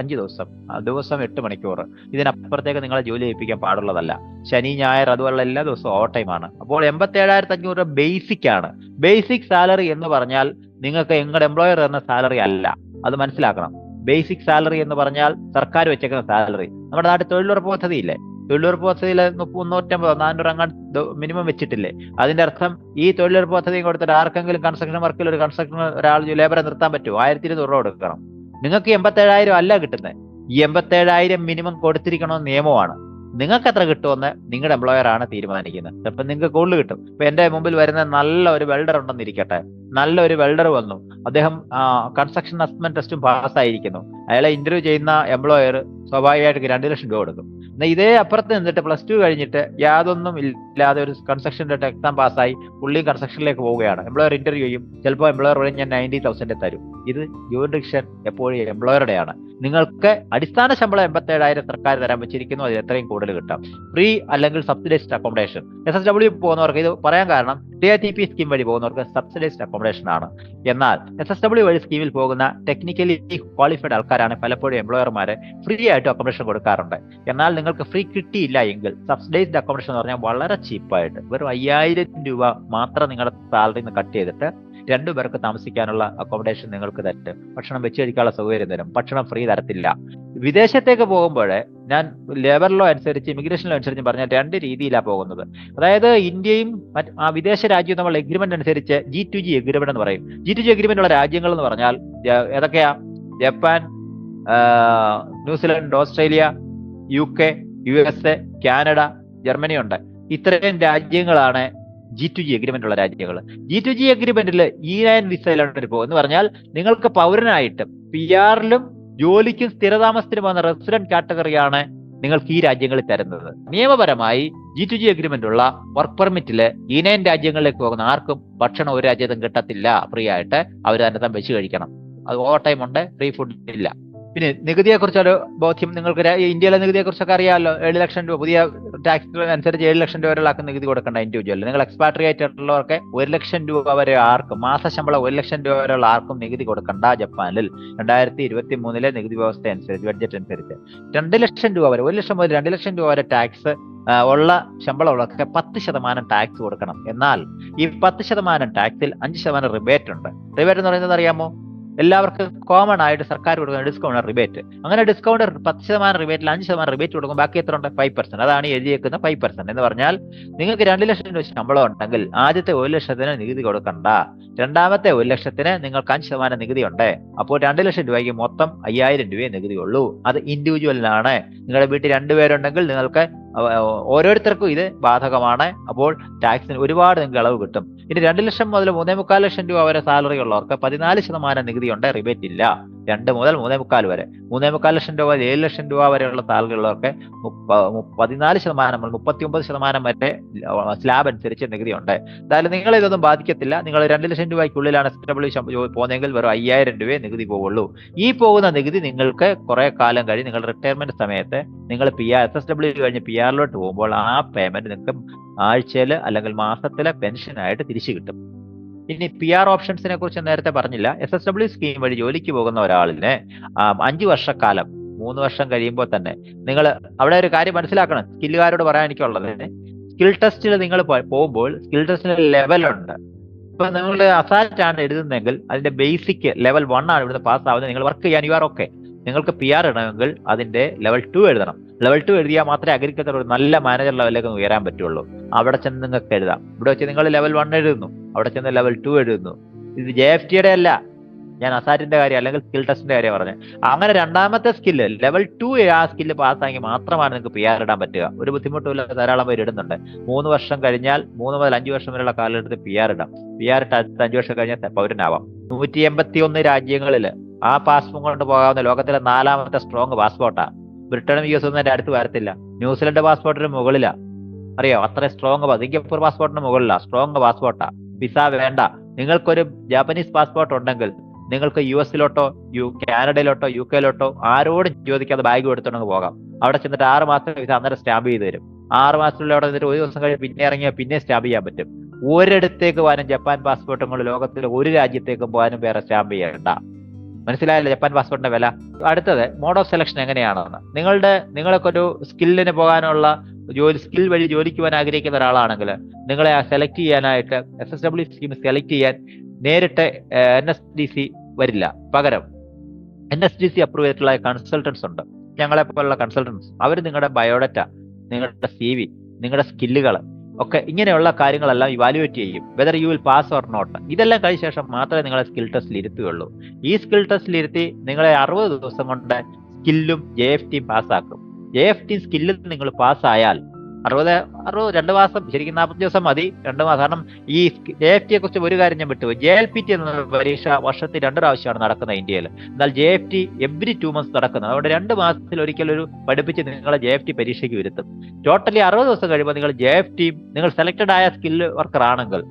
5 ദിവസം, ദിവസം 8 മണിക്കൂർ. ഇതിനപ്പുറത്തേക്ക് നിങ്ങളെ ജോലി ചെയ്യിപ്പിക്കാൻ പാടുള്ളതല്ല. ശനി, ഞായർ അതുപോലുള്ള എല്ലാ ദിവസവും ഓവർ ടൈം ആണ്. അപ്പോൾ 87,500 രൂപ ബേസിക് ആണ്. ബേസിക് സാലറി എന്ന് പറഞ്ഞാൽ നിങ്ങൾക്ക് നിങ്ങളുടെ എംപ്ലോയർ തരുന്ന സാലറി അല്ല, അത് മനസ്സിലാക്കണം. ബേസിക് സാലറി എന്ന് പറഞ്ഞാൽ സർക്കാർ വെച്ചേക്കുന്ന സാലറി. നമ്മുടെ നാട്ടിൽ തൊഴിലുറപ്പ് പദ്ധതി ഇല്ലേ, തൊഴിലുറപ്പ് പദ്ധതിയിൽ 350-400 അങ്ങോട്ട് മിനിമം വെച്ചിട്ടില്ലേ. അതിന്റെ അർത്ഥം ഈ തൊഴിലുറപ്പ് പദ്ധതി കൊടുത്തിട്ട് ആർക്കെങ്കിലും കൺസ്ട്രക്ഷൻ വർക്കിൽ ഒരാൾ ലേബറെ നിർത്താൻ പറ്റുമോ? 1,200 രൂപ കൊടുക്കണം. നിങ്ങൾക്ക് 87,000 അല്ല കിട്ടുന്നത്, ഈ 87,000 മിനിമം കൊടുത്തിരിക്കണമെന്ന് നിയമമാണ്. നിങ്ങൾക്ക് എത്ര കിട്ടുമെന്ന് നിങ്ങളുടെ എംപ്ലോയർ ആണ് തീരുമാനിക്കുന്നത്. ചിലപ്പോൾ നിങ്ങൾക്ക് കൂടുതൽ കിട്ടും. ഇപ്പൊ എന്റെ മുമ്പിൽ വരുന്ന നല്ല ഒരു വെൽഡർ ഉണ്ടെന്നിരിക്കട്ടെ, നല്ലൊരു വെൽഡർ വന്നു, അദ്ദേഹം കൺസ്ട്രക്ഷൻ അസസ്മെന്റ് ടെസ്റ്റും പാസ്സായിരിക്കുന്നു. അയാളെ ഇന്റർവ്യൂ ചെയ്യുന്ന എംപ്ലോയർ സ്വാഭാവികമായിട്ട് 2 ലക്ഷം രൂപ കൊടുക്കും. എന്നാൽ ഇതേ അപ്പുറത്ത് നിന്നിട്ട് +2 കഴിഞ്ഞിട്ട് യാതൊന്നും ഇല്ലാതെ ഒരു കൺസ്ട്രക്ഷൻ്റെ എക്സാം പാസ്സായി പുള്ളി കൺസ്ട്രക്ഷനിലേക്ക് പോവുകയാണ്. എംപ്ലോയർ ഇന്റർവ്യൂ ചെയ്യും. ചിലപ്പോൾ എംപ്ലോയർ പറയും ഞാൻ 90,000 തരും. ഇത് ജൂറിഡിക്ഷൻ എപ്പോഴും എംപ്ലോയറുടെയാണ്. നിങ്ങൾക്ക് അടിസ്ഥാന ശമ്പളം 87,000 സർക്കാർ തരാൻ വെച്ചിരിക്കുന്നു. അത് എത്രയും കൂടുതൽ കിട്ടാം. ഫ്രീ അല്ലെങ്കിൽ സബ്സിഡൈസ്ഡ് അക്കോമഡേഷൻ. SSW പോകുന്നവർക്ക് ഇത് പറയാൻ കാരണം TATP സ്കീം വഴി പോകുന്നവർക്ക് സബ്സിഡൈസ്ഡ് അക്കോമഡേഷൻ ആണ്. എന്നാൽ SSW വഴി സ്കീമിൽ പോകുന്ന ടെക്നിക്കലി ക്വാളിഫൈഡ് ആൾക്കാരാണ് പലപ്പോഴും എംപ്ലോയർമാരെ ഫ്രീ ആയിട്ട് അക്കോമഡേഷൻ കൊടുക്കാറുണ്ട്. എന്നാൽ നിങ്ങൾക്ക് ഫ്രീ കിട്ടിയില്ല എങ്കിൽ സബ്സിഡൈസ്ഡ് അക്കോമഡേഷൻ എന്ന് പറഞ്ഞാൽ വളരെ ചീപ്പായിട്ട് വെറും 5,000 രൂപ മാത്രം നിങ്ങളുടെ സാലറിയിൽ നിന്ന് കട്ട് ചെയ്തിട്ട് 2 പേർക്ക് താമസിക്കാനുള്ള അക്കോമഡേഷൻ നിങ്ങൾക്ക് തരും. ഭക്ഷണം വെച്ച് കഴിക്കാനുള്ള സൗകര്യം തരും. ഭക്ഷണം ഫ്രീ തരത്തില്ല. വിദേശത്തേക്ക് പോകുമ്പോൾ ഞാൻ ലേബർ ലോ അനുസരിച്ച് ഇമിഗ്രേഷൻ ലോ അനുസരിച്ച് പറഞ്ഞാൽ 2 രീതിയിലാണ് പോകുന്നത്. അതായത് ഇന്ത്യയും വിദേശ രാജ്യവും നമ്മൾ എഗ്രിമെന്റ് അനുസരിച്ച് G2G എഗ്രിമെന്റ് എന്ന് പറയും. G2G എഗ്രിമെന്റ് ഉള്ള രാജ്യങ്ങൾ എന്ന് പറഞ്ഞാൽ ഏതൊക്കെയാ? Japan, New Zealand, Australia, UK, USA, Canada, Germany ഉണ്ട്. ഇത്രയും രാജ്യങ്ങളാണ് G2G എഗ്രിമെന്റ് ഉള്ള രാജ്യങ്ങൾ. G2G എഗ്രിമെന്റിൽ E9 വിസയിലാണ് പോകും. എന്ന് പറഞ്ഞാൽ നിങ്ങൾക്ക് പൗരനായിട്ട് PR-ലും ജോലിക്കും സ്ഥിരതാമസത്തിനും വന്ന റെസിഡന്റ് കാറ്റഗറിയാണ് നിങ്ങൾക്ക് ഈ രാജ്യങ്ങളിൽ തരുന്നത്. നിയമപരമായി G2G എഗ്രിമെന്റ് ഉള്ള വർക്ക് പെർമിറ്റില് E9 രാജ്യങ്ങളിലേക്ക് പോകുന്ന ആർക്കും ഭക്ഷണം ഒരു രാജ്യത്തും കിട്ടത്തില്ല. ഫ്രീ ആയിട്ട് അവർ തന്നെ വെച്ച് കഴിക്കണം. അത് ഓവർ ടൈം ഉണ്ട്, ഫ്രീ ഫുഡ് ഇല്ല. പിന്നെ നികുതിയെക്കുറിച്ചൊരു ബോധ്യം നിങ്ങൾക്ക് ഇന്ത്യയിലെ നികുതിയെക്കുറിച്ചൊക്കെ അറിയാമല്ലോ. 7 ലക്ഷം രൂപ പുതിയ ടാക്സ് അനുസരിച്ച് 7 ലക്ഷം രൂപ വരെയുള്ള നികുതി കൊടുക്കേണ്ട ഇൻഡിവിജ്വൽ. നിങ്ങൾ എക്സ്പാട്രിയേറ്റ് ഉള്ളവർക്ക് 1 ലക്ഷം രൂപ വരെ ആർക്കും, മാസശമ്പളം 1 ലക്ഷം രൂപ വരെയുള്ള ആർക്കും നികുതി കൊടുക്കണ്ട. ജപ്പാനിൽ 2023 നികുതി വ്യവസ്ഥ അനുസരിച്ച്, ബഡ്ജറ്റ് അനുസരിച്ച് 2 ലക്ഷം രൂപ വരെ, 1 ലക്ഷം മുതൽ 2 ലക്ഷം രൂപ വരെ ടാക്സ് ഉള്ള ശമ്പളമുള്ളവർക്ക് 10% ടാക്സ് കൊടുക്കണം. എന്നാൽ ഈ 10% ടാക്സിൽ 5% റിബേറ്റ് ഉണ്ട്. റിബേറ്റ് എന്ന് പറയുന്നത് അറിയാമോ? എല്ലാവർക്കും കോമൺ ആയിട്ട് സർക്കാർ കൊടുക്കുന്ന ഡിസ്കൗണ്ട് റിബേറ്റ്. അങ്ങനെ ഡിസ്കൗണ്ട് 10% റിബേറ്റിൽ 5% റിബേറ്റ് കൊടുക്കും. ബാക്കി എത്ര ഉണ്ട്? 5%. അതാണ് എഴുതിയേക്കുന്ന 5%. എന്ന് പറഞ്ഞാൽ നിങ്ങൾക്ക് 2 ലക്ഷം രൂപ ശമ്പളം ഉണ്ടെങ്കിൽ ആദ്യത്തെ 1 ലക്ഷത്തിന് നികുതി കൊടുക്കണ്ട. രണ്ടാമത്തെ 1 ലക്ഷത്തിന് നിങ്ങൾക്ക് 5% നികുതി ഉണ്ട്. അപ്പോൾ 2 ലക്ഷം രൂപയ്ക്ക് മൊത്തം 5,000 രൂപയെ നികുതി ഉള്ളൂ. അത് ഇൻഡിവിജ്വലിനാണ്. നിങ്ങളുടെ വീട്ടിൽ 2 പേരുണ്ടെങ്കിൽ നിങ്ങൾക്ക് ഓരോരുത്തർക്കും ഇത് ബാധകമാണ്. അപ്പോൾ ടാക്സിന് ഒരുപാട് നിങ്ങൾക്ക് ഇളവ് കിട്ടും. ഇനി 2 ലക്ഷം മുതൽ 3,4 ലക്ഷം രൂപ വരെ സാലറി ഉള്ളവർക്ക് 14% നികുതി ഉണ്ട്, റിബേറ്റ് ഇല്ല. 2 മുതൽ 3,4 വരെ. 3,4 ലക്ഷം രൂപ 7 ലക്ഷം രൂപ വരെയുള്ള സാലറി ഉള്ളവർക്ക് 14% 39% വരെ സ്ലാബ് അനുസരിച്ച് നികുതി ഉണ്ട്. എന്തായാലും നിങ്ങളെ ഇതൊന്നും ബാധിക്കത്തില്ല. നിങ്ങൾ 2 ലക്ഷം രൂപയ്ക്കുള്ളിലാണ് SSW പോകുന്നതെങ്കിൽ വെറും 5,000 രൂപയെ നികുതി പോവുള്ളൂ. ഈ പോകുന്ന നികുതി നിങ്ങൾക്ക് കുറെ കാലം കഴിഞ്ഞ് നിങ്ങളുടെ റിട്ടയർമെന്റ് സമയത്ത് നിങ്ങൾ SSW കഴിഞ്ഞ് PR-ലോട്ട് പോകുമ്പോൾ ആ പേയ്മെന്റ് നിങ്ങൾക്ക് ആഴ്ചയിൽ അല്ലെങ്കിൽ മാസത്തിലെ പെൻഷനായിട്ട് തിരിച്ചു കിട്ടും. ഇനി PR ഓപ്ഷൻസിനെ കുറിച്ച് നേരത്തെ പറഞ്ഞില്ല. SSW സ്കീം വഴി ജോലിക്ക് പോകുന്ന ഒരാളിന് 5 വർഷക്കാലം, 3 വർഷം കഴിയുമ്പോൾ തന്നെ നിങ്ങൾ അവിടെ ഒരു കാര്യം മനസ്സിലാക്കണം. സ്കില്ലുകാരോട് പറയാൻ എനിക്കുള്ളത്, സ്കിൽ ടെസ്റ്റിൽ നിങ്ങൾ പോകുമ്പോൾ സ്കിൽ ടെസ്റ്റിന് ലെവലുണ്ട്. ഇപ്പൊ നിങ്ങൾ അസാറ്റ് ആണ് എഴുതുന്നതെങ്കിൽ അതിന്റെ ബേസിക് ലെവൽ 1 ആണ് ഇവിടുന്ന് പാസ് ആവുന്നത്. നിങ്ങൾ വർക്ക് ചെയ്യാൻ യു ആർ ഓക്കെ. നിങ്ങൾക്ക് PR ഇടണമെങ്കിൽ അതിന്റെ ലെവൽ 2 എഴുതണം. ലെവൽ 2 എഴുതിയാൽ മാത്രമേ അഗ്രികൾച്ചർ ഒരു നല്ല മാനേജർ ലെവലിലേക്ക് ഉയരാൻ പറ്റുള്ളൂ. അവിടെ ചെന്ന് നിങ്ങൾക്ക് എഴുതാം. ഇവിടെ വെച്ച് നിങ്ങൾ ലെവൽ 1 എഴുതുന്നു, അവിടെ ചെന്ന് ലെവൽ 2 എഴുതുന്നു. ഇത് JFTയുടെ അല്ല, ഞാൻ അസാറ്റിന്റെ കാര്യം അല്ലെങ്കിൽ സ്കിൽ ടെസ്റ്റിന്റെ കാര്യം പറഞ്ഞത്. അങ്ങനെ രണ്ടാമത്തെ സ്കില്ല് ലെവൽ 2 ആ സ്കില്ല് പാസ്സാക്കി മാത്രമാണ് നിങ്ങൾക്ക് PR ഇടാൻ പറ്റുക. ഒരു ബുദ്ധിമുട്ടുമില്ല, ധാരാളം പേര് ഇടുന്നുണ്ട്. 3 വർഷം കഴിഞ്ഞാൽ 3 മുതൽ 5 വർഷം വരെയുള്ള കാലഘട്ടത്തിൽ PR ഇടാം. PR ഇട്ട് 5 വർഷം കഴിഞ്ഞാൽ പൗരനാവാം. 181 രാജ്യങ്ങളിൽ ആ പാസ്പോർട്ട് കൊണ്ട് പോകാവുന്ന ലോകത്തിലെ 4ാമത്തെ സ്ട്രോങ് പാസ്പോർട്ടാണ്. ബ്രിട്ടനും US ഒന്നും അതിന്റെ അടുത്ത് വരത്തില്ല. ന്യൂസിലൻഡ് പാസ്പോർട്ടിന് മുകളിലാ, അറിയോ? അത്ര സ്ട്രോങ്. സിംഗപ്പൂർ പാസ്പോർട്ടിന് മുകളിലാണ്, സ്ട്രോങ് പാസ്പോർട്ടാ. വിസ വേണ്ട. നിങ്ങൾക്കൊരു ജാപ്പനീസ് പാസ്പോർട്ട് ഉണ്ടെങ്കിൽ നിങ്ങൾക്ക് US-ലോട്ടോ കാനഡയിലോട്ടോ UK-ലോട്ടോ ആരോടും ചോദിക്കാതെ ബാഗ് എടുത്തോണ്ട് പോകാം. അവിടെ ചെന്നിട്ട് 6 മാസം വിസ അന്നേരം സ്റ്റാമ്പ് ചെയ്ത് തരും. 6 മാസത്തിലുള്ള അവിടെ നിന്നിട്ട് 1 ദിവസം കഴിഞ്ഞ് പിന്നെ ഇറങ്ങിയാൽ പിന്നെ സ്റ്റാമ്പ് ചെയ്യാൻ പറ്റും. ഒരിടത്തേക്ക് പോകാനും ജപ്പാൻ പാസ്പോർട്ടും കൊണ്ട് ലോകത്തിൽ ഒരു രാജ്യത്തേക്ക് പോകാനും വേറെ സ്റ്റാമ്പ് ചെയ്യണ്ട. മനസ്സിലായല്ലോ ജപ്പാൻ പാസ്പോർട്ടിന്റെ വില. അടുത്തത് മോഡ് ഓഫ് സെലക്ഷൻ എങ്ങനെയാണെന്ന്. നിങ്ങൾക്ക് ഒരു സ്കില്ലിന് പോകാനുള്ള സ്കിൽ വഴി ജോലിക്ക് പോകാൻ ആഗ്രഹിക്കുന്ന ഒരാളാണെങ്കിൽ നിങ്ങളെ സെലക്ട് ചെയ്യാനായിട്ട് SSW സ്കീം സെലക്ട് ചെയ്യാൻ നേരിട്ട് NSDC വരില്ല. പകരം NSDC അപ്രൂവ് ചെയ്തിട്ടുള്ള കൺസൾട്ടൻസ് ഉണ്ട്. ഞങ്ങളെ പോലുള്ള കൺസൾട്ടൻസ്. അവർ നിങ്ങളുടെ ബയോഡാറ്റ, നിങ്ങളുടെ CV, നിങ്ങളുടെ സ്കില്ലുകൾ ഒക്കെ ഇങ്ങനെയുള്ള കാര്യങ്ങളെല്ലാം ഇവാലുവേറ്റ് ചെയ്യും. Whether you will pass or not. ഇതെല്ലാം കഴിഞ്ഞ ശേഷം മാത്രമേ നിങ്ങളെ സ്കിൽ ടെസ്റ്റിൽ ഇരുത്തുകയുള്ളൂ. ഈ സ്കിൽ ടെസ്റ്റിൽ ഇരുത്തി നിങ്ങളെ 60 ദിവസം കൊണ്ട് സ്കില്ലും JFT പാസ്സാക്കും. JFT സ്കില്ലിൽ നിങ്ങൾ പാസ്സായാൽ 60 2 മാസം, ശരിക്കും 40 ദിവസം മതി, 2 മാസം. കാരണം ഈ JFTയെ കുറിച്ച് ഒരു കാര്യം ഞാൻ വിട്ടുപോയി. JLPT എന്ന പരീക്ഷ വർഷത്തിൽ 2 പ്രാവശ്യമാണ് നടക്കുന്നത് ഇന്ത്യയിൽ. എന്നാൽ JFT എവറി 2 months നടക്കുന്നത്. അതുകൊണ്ട് 2 മാസത്തിൽ ഒരിക്കൽ ഒരു പഠിപ്പിച്ച് നിങ്ങളെ JFT പരീക്ഷയ്ക്ക് വരുത്തും. ടോട്ടലി 60 ദിവസം കഴിയുമ്പോൾ നിങ്ങൾ JFTയും നിങ്ങൾ സെലക്ടഡ് ആയ സ്കിൽ വർക്കർ ആണെങ്കിൽ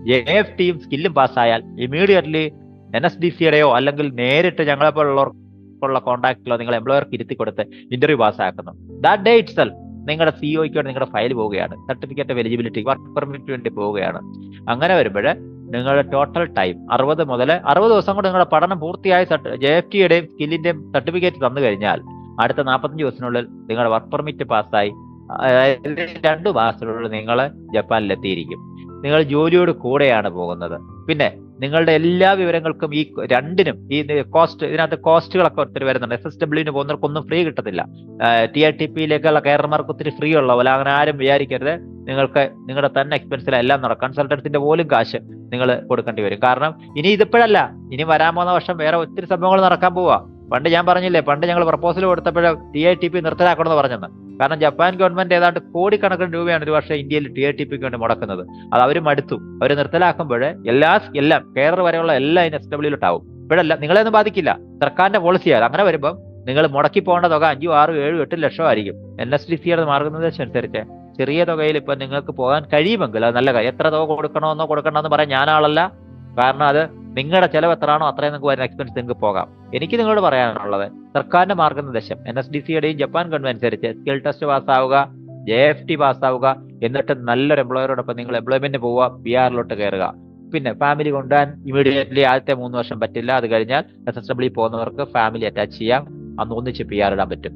JFTയും സ്കില്ലും പാസ്സായാൽ ഇമീഡിയറ്റ്ലി NSDCയുടെയോ അല്ലെങ്കിൽ നേരിട്ട് ഞങ്ങളെപ്പോലുള്ളവർക്കുള്ള കോൺടാക്റ്റിലോ നിങ്ങൾ എംപ്ലോയർക്ക് ഇരുത്തി കൊടുത്ത് ഇന്റർവ്യൂ പാസ്സാക്കുന്നു. ദാറ്റ് ഡേ ഇറ്റ് സെൽഫ് നിങ്ങളുടെ COയ്ക്ക് നിങ്ങളുടെ ഫയൽ പോവുകയാണ്, സർട്ടിഫിക്കറ്റ് ഓഫ് എലിജിബിലിറ്റി, വർക്ക് പെർമിറ്റിന് വേണ്ടി പോവുകയാണ്. അങ്ങനെ വരുമ്പോൾ നിങ്ങളുടെ ടോട്ടൽ ടൈം 60 ദിവസം കൊണ്ട് നിങ്ങളുടെ പഠനം പൂർത്തിയായി JFTയുടെയും സ്കില്ലിന്റെയും സർട്ടിഫിക്കറ്റ് തന്നു കഴിഞ്ഞാൽ അടുത്ത 45 ദിവസത്തിനുള്ളിൽ നിങ്ങളുടെ വർക്ക് പെർമിറ്റ് പാസ്സായി 2 മാസത്തിനുള്ളിൽ നിങ്ങൾ ജപ്പാനിലെത്തിയിരിക്കും. നിങ്ങൾ ജോലിയോട് കൂടെയാണ് പോകുന്നത്. പിന്നെ നിങ്ങളുടെ എല്ലാ വിവരങ്ങൾക്കും ഈ രണ്ടിനും ഈ കോസ്റ്റ്, ഇതിനകത്ത് കോസ്റ്റുകളൊക്കെ ഒത്തിരി വരുന്നുണ്ട്. SSWന് പോകുന്നവർക്കൊന്നും ഫ്രീ കിട്ടത്തില്ല. TITPയിലേക്കുള്ള കയറന്മാർക്ക് ഒത്തിരി ഫ്രീ ഉള്ള പോലെ അങ്ങനെ ആരും വിചാരിക്കരുത്. നിങ്ങൾക്ക് നിങ്ങളുടെ തന്നെ എക്സ്പെൻസിലെല്ലാം നടക്കും. കൺസൾട്ടൻസിന്റെ പോലും കാശ് നിങ്ങൾ കൊടുക്കേണ്ടി വരും. കാരണം ഇനി ഇതിപ്പോഴല്ല, ഇനി വരാൻ പോകുന്ന വർഷം വേറെ ഒത്തിരി സംഭവങ്ങൾ നടക്കാൻ പോവാ. പണ്ട് ഞാൻ പറഞ്ഞില്ലേ, പണ്ട് ഞങ്ങൾ പ്രപ്പോസൽ കൊടുത്തപ്പോഴേ TITP നിർത്തലാക്കണമെന്ന് പറഞ്ഞെന്ന്. കാരണം ജപ്പാൻ ഗവൺമെന്റ് ഏതാണ്ട് കോടിക്കണക്കിന് രൂപയാണ് ഒരു വർഷം ഇന്ത്യയിൽ TITPക്ക് വേണ്ടി മുടക്കുന്നത്. അത് അവർ മടുത്തു. അവർ നിർത്തലാക്കുമ്പോൾ എല്ലാം കേരള വരെയുള്ള എല്ലാ SWയിലോട്ടാവും. ഇപ്പോഴല്ല, നിങ്ങളെയൊന്നും ബാധിക്കില്ല, സർക്കാരിന്റെ പോളിസിയാണ്. അങ്ങനെ വരുമ്പോൾ നിങ്ങൾ മുടക്കി പോകേണ്ട തുക 5, 6, 7, 8 ലക്ഷം ആയിരിക്കും. NSDCയുടെ മാർഗനിർദ്ദേശം അനുസരിച്ച് ചെറിയ തുകയിൽ ഇപ്പൊ നിങ്ങൾക്ക് പോകാൻ കഴിയുമെങ്കിൽ അത് നല്ല കാര്യം. എത്ര തുക കൊടുക്കണമെന്ന് പറയാൻ ഞാനാളല്ല. കാരണം അത് നിങ്ങളുടെ ചെലവ് എത്രയാണോ അത്രയും നിങ്ങൾക്ക് വരുന്ന എക്സ്പെൻസ് നിങ്ങൾക്ക് പോകാം. എനിക്ക് നിങ്ങളോട് പറയാനുള്ളത്, സർക്കാരിന്റെ മാർഗനിർദ്ദേശം NSDCയുടെയും ജപ്പാൻ ഗവൺമെന്റ് അനുസരിച്ച് സ്കിൽ ടെസ്റ്റ് പാസ്സാവുക, JFT പാസ്സാവുക, എന്നിട്ട് നല്ലൊരു എംപ്ലോയറോടൊപ്പം നിങ്ങൾ എംപ്ലോയ്മെന്റിന് പോവുക, PR കയറുക. പിന്നെ ഫാമിലി കൊണ്ടുപോകാൻ ഇമീഡിയറ്റ്ലി ആദ്യത്തെ 3 വർഷം പറ്റില്ല. അത് കഴിഞ്ഞാൽ SSW പോകുന്നവർക്ക് ഫാമിലി അറ്റാച്ച് ചെയ്യാം. അന്ന് ഒന്നിച്ച് PR ഇടാൻ പറ്റും.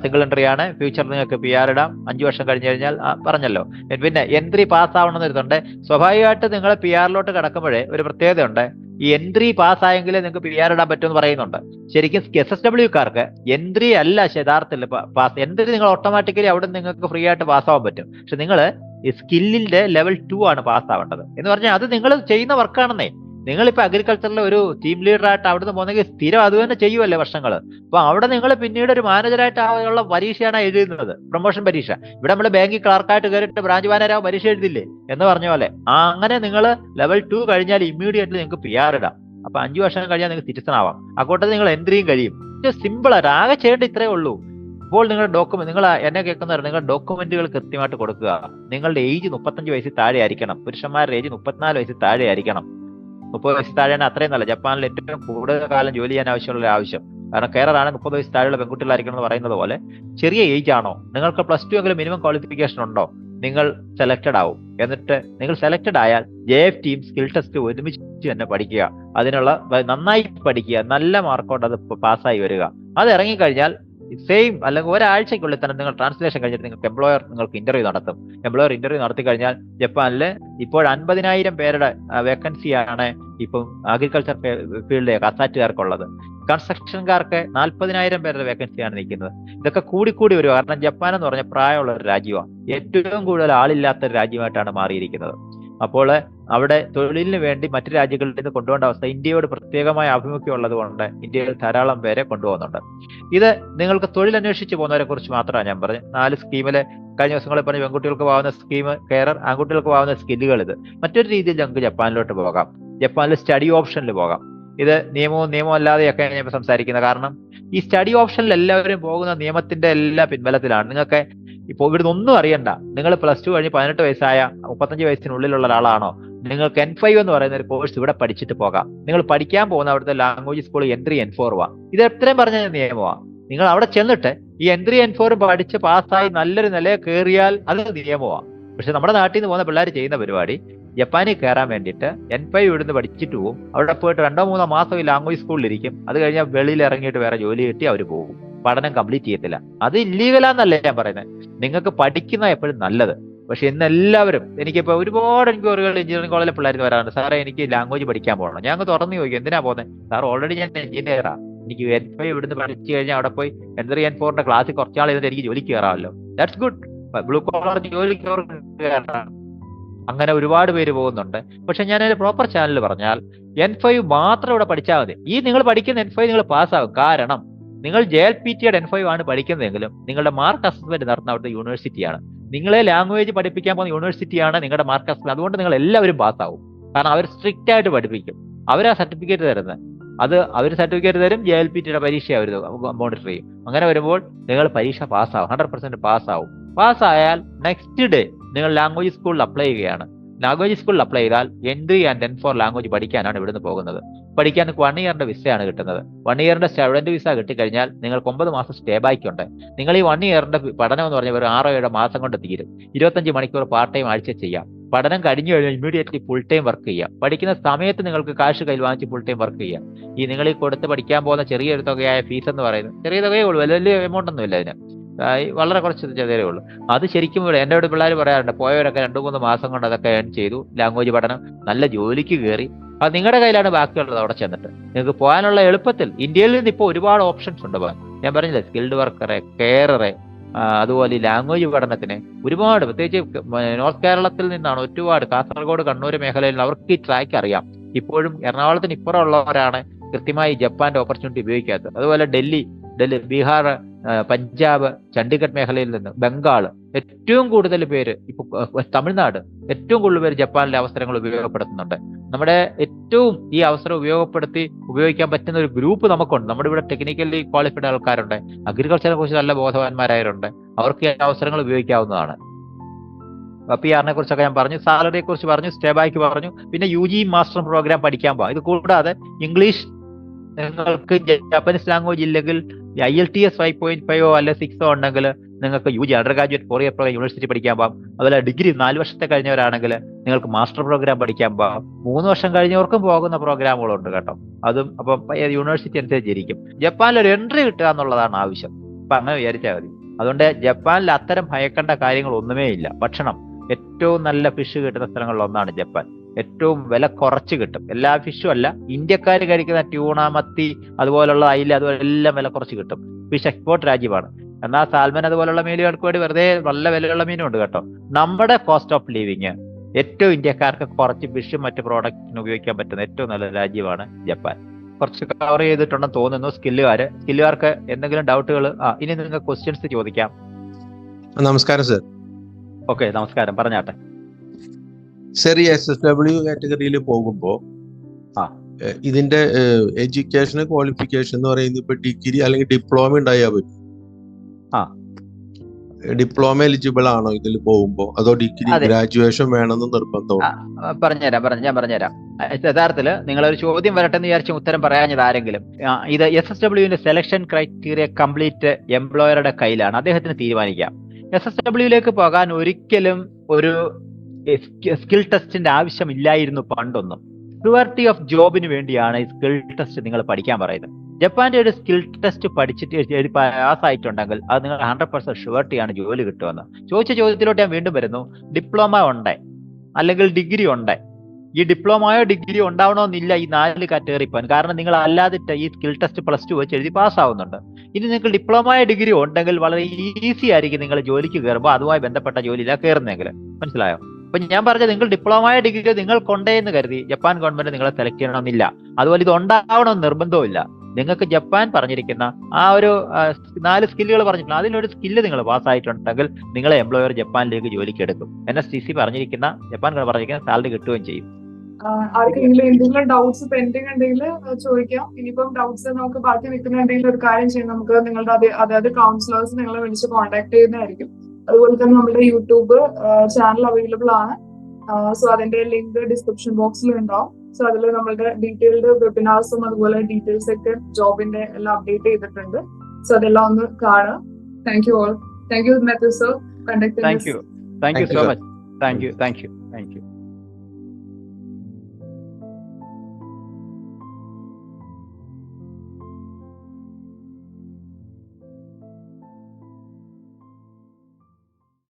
സിംഗിൾ എൻട്രി ആണ്. ഫ്യൂച്ചർ നിങ്ങൾക്ക് PR ഇടാം. 5 വർഷം കഴിഞ്ഞ് കഴിഞ്ഞാൽ പറഞ്ഞല്ലോ. പിന്നെ എൻട്രി പാസ്സാവണമെന്ന് വരുന്നുണ്ട്. സ്വാഭാവികമായിട്ട് നിങ്ങൾ PR കിടക്കുമ്പോഴേ ഒരു പ്രത്യേകതയുണ്ട്. ഈ എൻട്രി പാസ്സായെങ്കിലേ നിങ്ങൾക്ക് PR ഇടാൻ പറ്റുമെന്ന് പറയുന്നുണ്ട്. ശരിക്കും SSWക്കാർക്ക് എൻട്രി അല്ല യഥാർത്ഥത്തിൽ പാസ്. എൻട്രി നിങ്ങൾ ഓട്ടോമാറ്റിക്കലി അവിടെ നിങ്ങൾക്ക് ഫ്രീ ആയിട്ട് പാസ്സാവാൻ പറ്റും. പക്ഷെ നിങ്ങൾ ഈ സ്കില്ലിന്റെ ലെവൽ 2 ആണ് പാസ്സാവേണ്ടത്. എന്ന് പറഞ്ഞാൽ അത് നിങ്ങൾ ചെയ്യുന്ന വർക്കാണെന്നേ. നിങ്ങളിപ്പോൾ അഗ്രികൾച്ചറിലെ ഒരു ടീം ലീഡറായിട്ട് അവിടുന്ന് പോകുന്നെങ്കിൽ സ്ഥിരം അത് തന്നെ ചെയ്യുമല്ലേ വർഷങ്ങൾ. അപ്പൊ അവിടെ നിങ്ങൾ പിന്നീട് ഒരു മാനേജറായിട്ട് ആവാനുള്ള പരീക്ഷയാണ് എഴുതുന്നത്, പ്രൊമോഷൻ പരീക്ഷ. ഇവിടെ നമ്മൾ ബാങ്കിൽ ക്ലാർക്കായിട്ട് കയറിയിട്ട് ബ്രാഞ്ച് മാനേജരാവും പരീക്ഷ എഴുതില്ലേ എന്ന് പറഞ്ഞ പോലെ. അങ്ങനെ നിങ്ങൾ ലെവൽ 2 കഴിഞ്ഞാൽ ഇമ്മീഡിയറ്റ്ലി നിങ്ങൾക്ക് PR ഇടാം. അപ്പൊ 5 വർഷം കഴിഞ്ഞാൽ നിങ്ങൾക്ക് സിറ്റിസൺ ആവാം. അക്കോട്ടത്തിൽ നിങ്ങൾ എൻട്രിയും കഴിയും. സിമ്പിളായിട്ട് ആകെ ചെയ്യേണ്ട ഇത്രേ ഉള്ളൂ. ഇപ്പോൾ നിങ്ങളുടെ ഡോക്യുമെന്റ്, നിങ്ങൾ എന്നെ കേൾക്കുന്നവർ നിങ്ങളുടെ ഡോക്യുമെന്റുകൾ കൃത്യമായിട്ട് കൊടുക്കുക. നിങ്ങളുടെ ഏജ് 35 വയസ്സിൽ താഴെ ആയിരിക്കണം. പുരുഷന്മാരുടെ ഏജ് 34 വയസ്സിൽ താഴെ ആയിരിക്കണം. 30 വയസ്സിൽ താഴെയാണ് അത്രയും നല്ല. ജപ്പാനിൽ ഏറ്റവും കൂടുതൽ കാലം ജോലി ചെയ്യാൻ ആവശ്യമുള്ള ആവശ്യം. കാരണം കേരളമാണ് 30 വയസ്സിൽ താഴെയുള്ള പെൺകുട്ടികളായിരിക്കണം എന്ന് പറയുന്നത് പോലെ ചെറിയ ഏജ് ആണോ, നിങ്ങൾക്ക് +2 എങ്കിലും മിനിമം ക്വാളിഫിക്കേഷൻ ഉണ്ടോ, നിങ്ങൾ സെലക്ടഡ് ആവും. എന്നിട്ട് നിങ്ങൾ സെലക്ടഡ് ആയാൽ JFTയും സ്കിൽ ടെസ്റ്റ് ഒരുമിച്ച് തന്നെ പഠിക്കുക. അതിനുള്ള നന്നായി പഠിക്കുക, നല്ല മാർക്കോട്ട് അത് പാസ്സായി വരിക. അത് ഇറങ്ങിക്കഴിഞ്ഞാൽ സെയിം അല്ലെങ്കിൽ ഒരാഴ്ചക്കുള്ളിൽ തന്നെ നിങ്ങൾ ട്രാൻസ്ലേഷൻ കഴിഞ്ഞിട്ട് നിങ്ങൾക്ക് എംപ്ലോയർ നിങ്ങൾക്ക് ഇന്റർവ്യൂ നടത്തും. എംപ്ലോയർ ഇന്റർവ്യൂ നടത്തി കഴിഞ്ഞാൽ ജപ്പാനിൽ ഇപ്പോൾ 50,000 പേരുടെ വേക്കൻസിയാണ് ഇപ്പം അഗ്രികൾച്ചർ ഫീൽഡിലെ അസാറ്റുകാർക്കുള്ളത്. കൺസ്ട്രക്ഷൻകാർക്ക് 40,000 പേരുടെ വേക്കൻസിയാണ് നിൽക്കുന്നത്. ഇതൊക്കെ കൂടി വരും. കാരണം ജപ്പാൻ എന്ന് പറഞ്ഞ പ്രായമുള്ള ഒരു രാജ്യമാണ്. ഏറ്റവും കൂടുതൽ ആളില്ലാത്ത ഒരു രാജ്യമായിട്ടാണ് മാറിയിരിക്കുന്നത്. അപ്പോൾ അവിടെ തൊഴിലിന് വേണ്ടി മറ്റു രാജ്യങ്ങളിൽ നിന്ന് കൊണ്ടുപോകേണ്ട അവസ്ഥ. ഇന്ത്യയോട് പ്രത്യേകമായ ആഭിമുഖ്യം ഉള്ളത് കൊണ്ട് ഇന്ത്യയിൽ ധാരാളം പേരെ കൊണ്ടുപോകുന്നുണ്ട്. ഇത് നിങ്ങൾക്ക് തൊഴിൽ അന്വേഷിച്ച് പോകുന്നവരെ കുറിച്ച് മാത്രമാണ് ഞാൻ പറഞ്ഞത്. 4 സ്കീമില് കഴിഞ്ഞ ദിവസങ്ങളിൽ പറഞ്ഞ പെൺകുട്ടികൾക്ക് പോകാവുന്ന സ്കീം കെയറർ, ആൺകുട്ടികൾക്ക് പോകാവുന്ന സ്കില്ലുകൾ. ഇത് മറ്റൊരു രീതിയിൽ ഞങ്ങൾക്ക് ജപ്പാനിലോട്ട് പോകാം. ജപ്പാനിൽ സ്റ്റഡി ഓപ്ഷനിൽ പോകാം. ഇത് നിയമവും അല്ലാതെയൊക്കെ ഞാൻ സംസാരിക്കുന്നത്. കാരണം ഈ സ്റ്റഡി ഓപ്ഷനിൽ എല്ലാവരും പോകുന്ന നിയമത്തിന്റെ എല്ലാ പിൻബലത്തിലാണ്. നിങ്ങൾക്ക് ഇപ്പോൾ ഇവിടുന്ന് ഒന്നും അറിയണ്ട. നിങ്ങൾ +2 കഴിഞ്ഞ് 18 വയസ്സായ 35 വയസ്സിനുള്ളിലുള്ള ഒരാളാണോ, നിങ്ങൾക്ക് N5 എന്ന് പറയുന്ന ഒരു കോഴ്സ് ഇവിടെ പഠിച്ചിട്ട് പോകാം. നിങ്ങൾ പഠിക്കാൻ പോകുന്ന അവിടുത്തെ ലാംഗ്വേജ് സ്കൂൾ N3 N4 ഇത് എത്രയും പറഞ്ഞ നിയമമാണ്. നിങ്ങൾ അവിടെ ചെന്നിട്ട് ഈ N3 N4 പഠിച്ച് പാസ്സായി നല്ലൊരു നിലയെ കയറിയാൽ അത് നിയമമാണ്. പക്ഷെ നമ്മുടെ നാട്ടിൽ നിന്ന് പോകുന്ന പിള്ളേർ ചെയ്യുന്ന പരിപാടി, ജപ്പാനിൽ കയറാൻ വേണ്ടിയിട്ട് N5 ഇവിടുന്ന് പഠിച്ചിട്ട് പോകും. അവിടെ പോയിട്ട് 2-3 മാസം ഈ ലാംഗ്വേജ് സ്കൂളിലിരിക്കും. അത് കഴിഞ്ഞാൽ വെളിയിൽ ഇറങ്ങിയിട്ട് വേറെ ജോലി കിട്ടി അവർ പോകും. പഠനം കംപ്ലീറ്റ് ചെയ്യത്തില്ല. അത് ഇല്ലീഗലാന്നല്ലേ ഞാൻ പറയുന്നത്. നിങ്ങൾക്ക് പഠിക്കുന്ന എപ്പോഴും നല്ലത്. പക്ഷെ ഇന്ന് എല്ലാവരും, എനിക്കിപ്പോൾ ഒരുപാട് എൻക്വയറികൾ എഞ്ചിനീയറിംഗ് കോളേജിലെ പിള്ളേർ വരാറുണ്ട്. സാറേ എനിക്ക് ലാംഗ്വേജ് പഠിക്കാൻ പോകണം. ഞാൻ തുറന്നു ചോദിക്കും, എന്തിനാ പോകുന്നത്? സാർ ഓൾറെഡി ഞാൻ എഞ്ചിനീയറാണ്, എനിക്ക് N5 ഇവിടുന്ന് പഠിച്ചു കഴിഞ്ഞാൽ അവിടെ പോയി N3 N4 ക്ലാസ്സിൽ കുറച്ചാൾ ചെയ്തിട്ട് എനിക്ക് ജോലിക്ക് കയറാമല്ലോ. That's good. ബ്ലൂ കോളർ ജോലിക്ക് കയറാം. അങ്ങനെ ഒരുപാട് പേര് പോകുന്നുണ്ട്. പക്ഷെ ഞാനൊരു പ്രോപ്പർ ചാനൽ പറഞ്ഞാൽ N5 മാത്രം ഇവിടെ പഠിച്ചാൽ മതി. ഈ നിങ്ങൾ പഠിക്കുന്ന N5 നിങ്ങൾ പാസ്സാകും. കാരണം നിങ്ങൾ JLPTയുടെ N5 ആണ് പഠിക്കുന്നതെങ്കിലും നിങ്ങളുടെ മാർക്ക് അസസ്മെന്റ് നടത്തുന്ന അവിടുത്തെ യൂണിവേഴ്സിറ്റിയാണ്. നിങ്ങളെ ലാംഗ്വേജ് പഠിപ്പിക്കാൻ പോകുന്ന യൂണിവേഴ്സിറ്റിയാണ് നിങ്ങളുടെ മാർക്ക് അസസ്മെന്റ്. അതുകൊണ്ട് നിങ്ങൾ എല്ലാവരും പാസ്സാവും. കാരണം അവർ സ്ട്രിക്റ്റ് ആയിട്ട് പഠിപ്പിക്കും. അവരാ സർട്ടിഫിക്കറ്റ് തരുന്നത്. അത് അവർ സർട്ടിഫിക്കറ്റ് തരും, JLPTയുടെ പരീക്ഷ അവർ മോണിറ്റർ ചെയ്യും. അങ്ങനെ വരുമ്പോൾ നിങ്ങൾ പരീക്ഷ പാസ്സാവും, 100% പാസ്സാവും. പാസ്സായാൽ നെക്സ്റ്റ് ഡേ നിങ്ങൾ ലാംഗ്വേജ് സ്കൂളിൽ അപ്ലൈ ചെയ്യുകയാണ്. ലാംഗ്വേജ് സ്കൂളിൽ അപ്ലൈ ചെയ്താൽ N3 and N4 ലാംഗ്വേജ് പഠിക്കാനാണ് ഇവിടുന്ന് പോകുന്നത്. പഠിക്കാൻ 1 ഇയറിന്റെ വിസയാണ് കിട്ടുന്നത്. 1 ഇയറിന്റെ സ്റ്റുഡന്റ് വിസ കിട്ടിക്കഴിഞ്ഞാൽ നിങ്ങൾക്ക് 9 മാസം സ്റ്റേ ബാക്ക് ഉണ്ട്. നിങ്ങൾ ഈ 1 ഇയറിന്റെ പഠനം എന്ന് പറഞ്ഞാൽ ഒരു 6-7 മാസം കൊണ്ട് തീരും. 25 മണിക്കൂർ പാർട്ട് ടൈം ആഴ്ച ചെയ്യാം. പഠനം കഴിഞ്ഞു കഴിഞ്ഞാൽ ഇമ്മീഡിയറ്റ്ലി ഫുൾ ടൈം വർക്ക് ചെയ്യാം. പഠിക്കുന്ന സമയത്ത് നിങ്ങൾക്ക് കാശ് കയ്യിൽ വാങ്ങിച്ച് ഫുൾ ടൈം വർക്ക് ചെയ്യാം. ഈ നിങ്ങൾ ഈ കൊടുത്ത് പഠിക്കാൻ പോകുന്ന ചെറിയൊരു തുകയായ ഫീസ് എന്ന് പറയുന്നത് ചെറിയ തുകയേ ഉള്ളൂ, വലിയ എമൗണ്ട് ഒന്നും ഇല്ല അതിന്. വളരെ കുറച്ച് ചെറിയേ ഉള്ളൂ. അത് ശരിക്കും എൻ്റെ ഇവിടെ പിള്ളേർ പറയാറുണ്ട്, പോയവരൊക്കെ 2-3 മാസം കൊണ്ട് അതൊക്കെ ഏൺ ചെയ്തു, ലാംഗ്വേജ് പഠനം, നല്ല ജോലിക്ക് കയറി. അത് നിങ്ങളുടെ കയ്യിലാണ് ബാക്കിയുള്ളത്. അവിടെ ചെന്നിട്ട് നിങ്ങൾക്ക് പോകാനുള്ള എളുപ്പത്തിൽ ഇന്ത്യയിൽ നിന്ന് ഇപ്പോൾ ഒരുപാട് ഓപ്ഷൻസ് ഉണ്ട് പോകാൻ. ഞാൻ പറഞ്ഞില്ലേ, സ്കിൽഡ് വർക്കറെ, കെയററെ, അതുപോലെ ഈ ലാംഗ്വേജ് പഠനത്തിന് ഒരുപാട്, പ്രത്യേകിച്ച് നോർത്ത് കേരളത്തിൽ നിന്നാണ് ഒരുപാട്, കാസർഗോഡ്, കണ്ണൂർ മേഖലയിൽ അവർക്ക് ഈ ട്രാക്ക് അറിയാം. ഇപ്പോഴും എറണാകുളത്തിന് ഇപ്പുറമുള്ളവരാണ് കൃത്യമായി ജപ്പാന്റെ ഓപ്പർച്യൂണിറ്റി ഉപയോഗിക്കാത്തത്. അതുപോലെ ഡൽഹി, ബീഹാർ, പഞ്ചാബ്, ചണ്ഡീഗഡ് മേഖലയിൽ നിന്ന്, ബംഗാൾ, ഏറ്റവും കൂടുതൽ പേര് ഇപ്പോൾ തമിഴ്നാട്, ഏറ്റവും കൂടുതൽ പേര് ജപ്പാനിലെ അവസരങ്ങൾ ഉപയോഗപ്പെടുത്തുന്നുണ്ട്. നമ്മുടെ ഏറ്റവും ഈ അവസരം ഉപയോഗിക്കാൻ പറ്റുന്ന ഒരു ഗ്രൂപ്പ് നമുക്കുണ്ട്. നമ്മുടെ ഇവിടെ ടെക്നിക്കലി ക്വാളിഫൈഡ് ആൾക്കാരുണ്ട്, അഗ്രികൾച്ചറിനെ കുറിച്ച് നല്ല ബോധവാന്മാരായവരുണ്ട്. അവർക്ക് ഈ അവസരങ്ങൾ ഉപയോഗിക്കാവുന്നതാണ്. PR-നെ കുറിച്ചൊക്കെ ഞാൻ പറഞ്ഞു, സാലറിയെ കുറിച്ച് പറഞ്ഞു, സ്റ്റേ ബാക്ക് പറഞ്ഞു, പിന്നെ UG മാസ്റ്റർ പ്രോഗ്രാം പഠിക്കാൻ പോകാം. ഇത് കൂടാതെ ഇംഗ്ലീഷ് നിങ്ങൾക്ക് ജാപ്പനീസ് ലാംഗ്വേജ് ഇല്ലെങ്കിൽ IELTS 5.5 അല്ലെ 6 ഉണ്ടെങ്കിൽ നിങ്ങൾക്ക് UG undergraduate 4 year programme university പഠിക്കാൻ പോകാം. അതുപോലെ ഡിഗ്രി 4 വർഷത്തെ കഴിഞ്ഞവരാണെങ്കിൽ നിങ്ങൾക്ക് മാസ്റ്റർ പ്രോഗ്രാം പഠിക്കാൻ പോകാം. 3 വർഷം കഴിഞ്ഞവർക്കും പോകുന്ന പ്രോഗ്രാമുകളുണ്ട് കേട്ടോ. അതും അപ്പം യൂണിവേഴ്സിറ്റി അനുസരിച്ചിരിക്കും. ജപ്പാനിൽ ഒരു എൻട്രി കിട്ടുക എന്നുള്ളതാണ് ആവശ്യം. അപ്പൊ അങ്ങനെ വിചാരിച്ചാൽ മതി. അതുകൊണ്ട് ജപ്പാനിൽ അത്തരം ഭയക്കേണ്ട കാര്യങ്ങൾ ഒന്നുമേ ഇല്ല. ഭക്ഷണം, ഏറ്റവും നല്ല ഫിഷ് കിട്ടുന്ന സ്ഥലങ്ങളിൽ ഒന്നാണ് ജപ്പാൻ. ഏറ്റവും വില കുറച്ച് കിട്ടും. എല്ലാ ഫിഷും അല്ല, ഇന്ത്യക്കാർ കഴിക്കുന്ന ട്യൂണ, മത്തി, അതുപോലുള്ള അയില, അതുപോലെ എല്ലാം വില കുറച്ച് കിട്ടും. ഫിഷ് എക്സ്പോർട്ട് രാജ്യമാണ്. എന്നാൽ സാൽമൻ അതുപോലുള്ള മീനുകൾക്ക് വേണ്ടി വെറുതെ നല്ല വിലയുള്ള മീനും ഉണ്ട് കേട്ടോ. നമ്മുടെ കോസ്റ്റ് ഓഫ് ലിവിങ് ഏറ്റവും ഇന്ത്യക്കാർക്ക് കുറച്ച് ഫിഷും മറ്റ് പ്രോഡക്റ്റിന് ഉപയോഗിക്കാൻ പറ്റുന്ന ഏറ്റവും നല്ല രാജ്യമാണ് ജപ്പാൻ. കുറച്ച് കവർ ചെയ്തിട്ടുണ്ടെന്ന് തോന്നുന്നു. സ്കില്ലുകാർക്ക് എന്തെങ്കിലും ഡൗട്ടുകൾ? ഇനി നിങ്ങൾക്ക് ക്വസ്റ്റ്യൻസ് ചോദിക്കാം. നമസ്കാരം സർ. ഓക്കെ, നമസ്കാരം, പറഞ്ഞാട്ടെ. സർ, ഈ SSW കാറ്റഗറിയിൽ പോകുമ്പോൾ ഇതിന്റെ എഡ്യൂക്കേഷൻ ക്വാളിഫിക്കേഷൻ എന്ന് പറയുന്നത് ഇപ്പൊ ഡിഗ്രി അല്ലെങ്കിൽ ഡിപ്ലോമ ഉണ്ടായാൽ പറ്റും? ഡിപ്ലോമ എലിജിബിൾ ആണോ ഇതിൽ പോകുമ്പോ, അതോ ഡിഗ്രി ഗ്രാജുവേഷൻ വേണമെന്ന് നിർബന്ധമാണ്? ഞാൻ പറഞ്ഞുതരാം. യഥാർത്ഥത്തില് നിങ്ങളൊരു ചോദ്യം വരട്ടെ എന്ന് വിചാരിച്ച ഉത്തരം പറയാഞ്ഞത് ആരെങ്കിലും. ഇത് SSWന്റെ സെലക്ഷൻ ക്രൈറ്റീരിയ കംപ്ലീറ്റ് എംപ്ലോയറുടെ കയ്യിലാണ്. അദ്ദേഹത്തിന് തീരുമാനിക്കാം. SSWയിലേക്ക് പോകാൻ ഒരിക്കലും ഒരു സ്കിൽ ടെസ്റ്റിന്റെ ആവശ്യമില്ലായിരുന്നു പണ്ടൊന്നും. ഷുവർട്ടി ഓഫ് ജോബിന് വേണ്ടിയാണ് ഈ സ്കിൽ ടെസ്റ്റ് നിങ്ങൾ പഠിക്കാൻ പറയുന്നത്. ജപ്പാന്റെ ഒരു സ്കിൽ ടെസ്റ്റ് പഠിച്ചിട്ട് പാസ്സായിട്ടുണ്ടെങ്കിൽ അത് നിങ്ങൾ 100% ഷുവർട്ടിയാണ് ജോലി കിട്ടുമെന്ന്. ചോദിച്ച ചോദ്യത്തിലോട്ട് ഞാൻ വീണ്ടും വരുന്നു. ഡിപ്ലോമ ഉണ്ട് അല്ലെങ്കിൽ ഡിഗ്രി ഉണ്ട്. ഈ ഡിപ്ലോമയോ ഡിഗ്രിയോ ഉണ്ടാവണമെന്നില്ല ഈ 4 കാറ്റഗറി പോകാൻ. കാരണം നിങ്ങൾ അല്ലാതെ ഈ സ്കിൽ ടെസ്റ്റ് +2 വെച്ച് എഴുതി പാസ്സാവുന്നുണ്ട്. ഇനി നിങ്ങൾ ഡിപ്ലോമയോ ഡിഗ്രിയോ ഉണ്ടെങ്കിൽ വളരെ ഈസി ആയിരിക്കും നിങ്ങൾ ജോലിക്ക് കയറുമ്പോൾ അതുമായി ബന്ധപ്പെട്ട ജോലിയിലാണ് കയറുന്നെങ്കിൽ. മനസ്സിലായോ? അപ്പൊ ഞാൻ പറഞ്ഞത്, നിങ്ങൾ ഡിപ്ലോമയോ ഡിഗ്രിയോ നിങ്ങൾക്കുണ്ടേ എന്ന് കരുതി ജപ്പാൻ ഗവൺമെന്റ് നിങ്ങളെ സെലക്ട് ചെയ്യണമെന്നില്ല. അതുപോലെ ഇത് ഉണ്ടാവണമെന്ന് നിർബന്ധവുമില്ല. നിങ്ങൾക്ക് ജപ്പാൻ പറഞ്ഞിരിക്കുന്ന ആ ഒരു 4 സ്കില്ലുകൾ പറഞ്ഞിട്ടുണ്ട്, അതിലൊരു സ്കില്ല് നിങ്ങൾ പാസ്സായിട്ടുണ്ടെങ്കിൽ നിങ്ങളെ എംപ്ലോയർ ജപ്പാനിലേക്ക് ജോലിക്ക് എടുക്കും. NSTC പറഞ്ഞിരിക്കുന്ന, ജപ്പാൻ പറഞ്ഞിരിക്കുന്ന സാലറി കിട്ടുകയും ചെയ്യും. ആർക്കെങ്കിലും എന്തെങ്കിലും ഡൗട്ട്സ് പെൻഡിങ് ഉണ്ടെങ്കിൽ ചോദിക്കാം. ഇനിയിപ്പം ഡൗട്ട്സ് നമുക്ക് ബാക്കി നിൽക്കുന്നുണ്ടെങ്കിൽ ഒരു കാര്യം ചെയ്യാം, നമുക്ക് നിങ്ങളുടെ അതായത് കൗൺസിലേഴ്സ് നിങ്ങളെ വിളിച്ച് കോൺടാക്ട് ചെയ്യുന്നതായിരിക്കും. അതുപോലെ തന്നെ നമ്മുടെ യൂട്യൂബ് ചാനൽ അവൈലബിൾ ആണ്. സോ അതിന്റെ ലിങ്ക് ഡിസ്ക്രിപ്ഷൻ ബോക്സിൽ ഉണ്ടാവും. സോ അതിൽ നമ്മളുടെ ഡീറ്റെയിൽഡ് വെബിനാർസും അതുപോലെ ഡീറ്റെയിൽസ് ഒക്കെ ജോബിന്റെ എല്ലാം അപ്ഡേറ്റ് ചെയ്തിട്ടുണ്ട്. സോ അതെല്ലാം ഒന്ന് കാണുക. Thank you all. Thank you Mathew sir. Thank you so much. Thank you.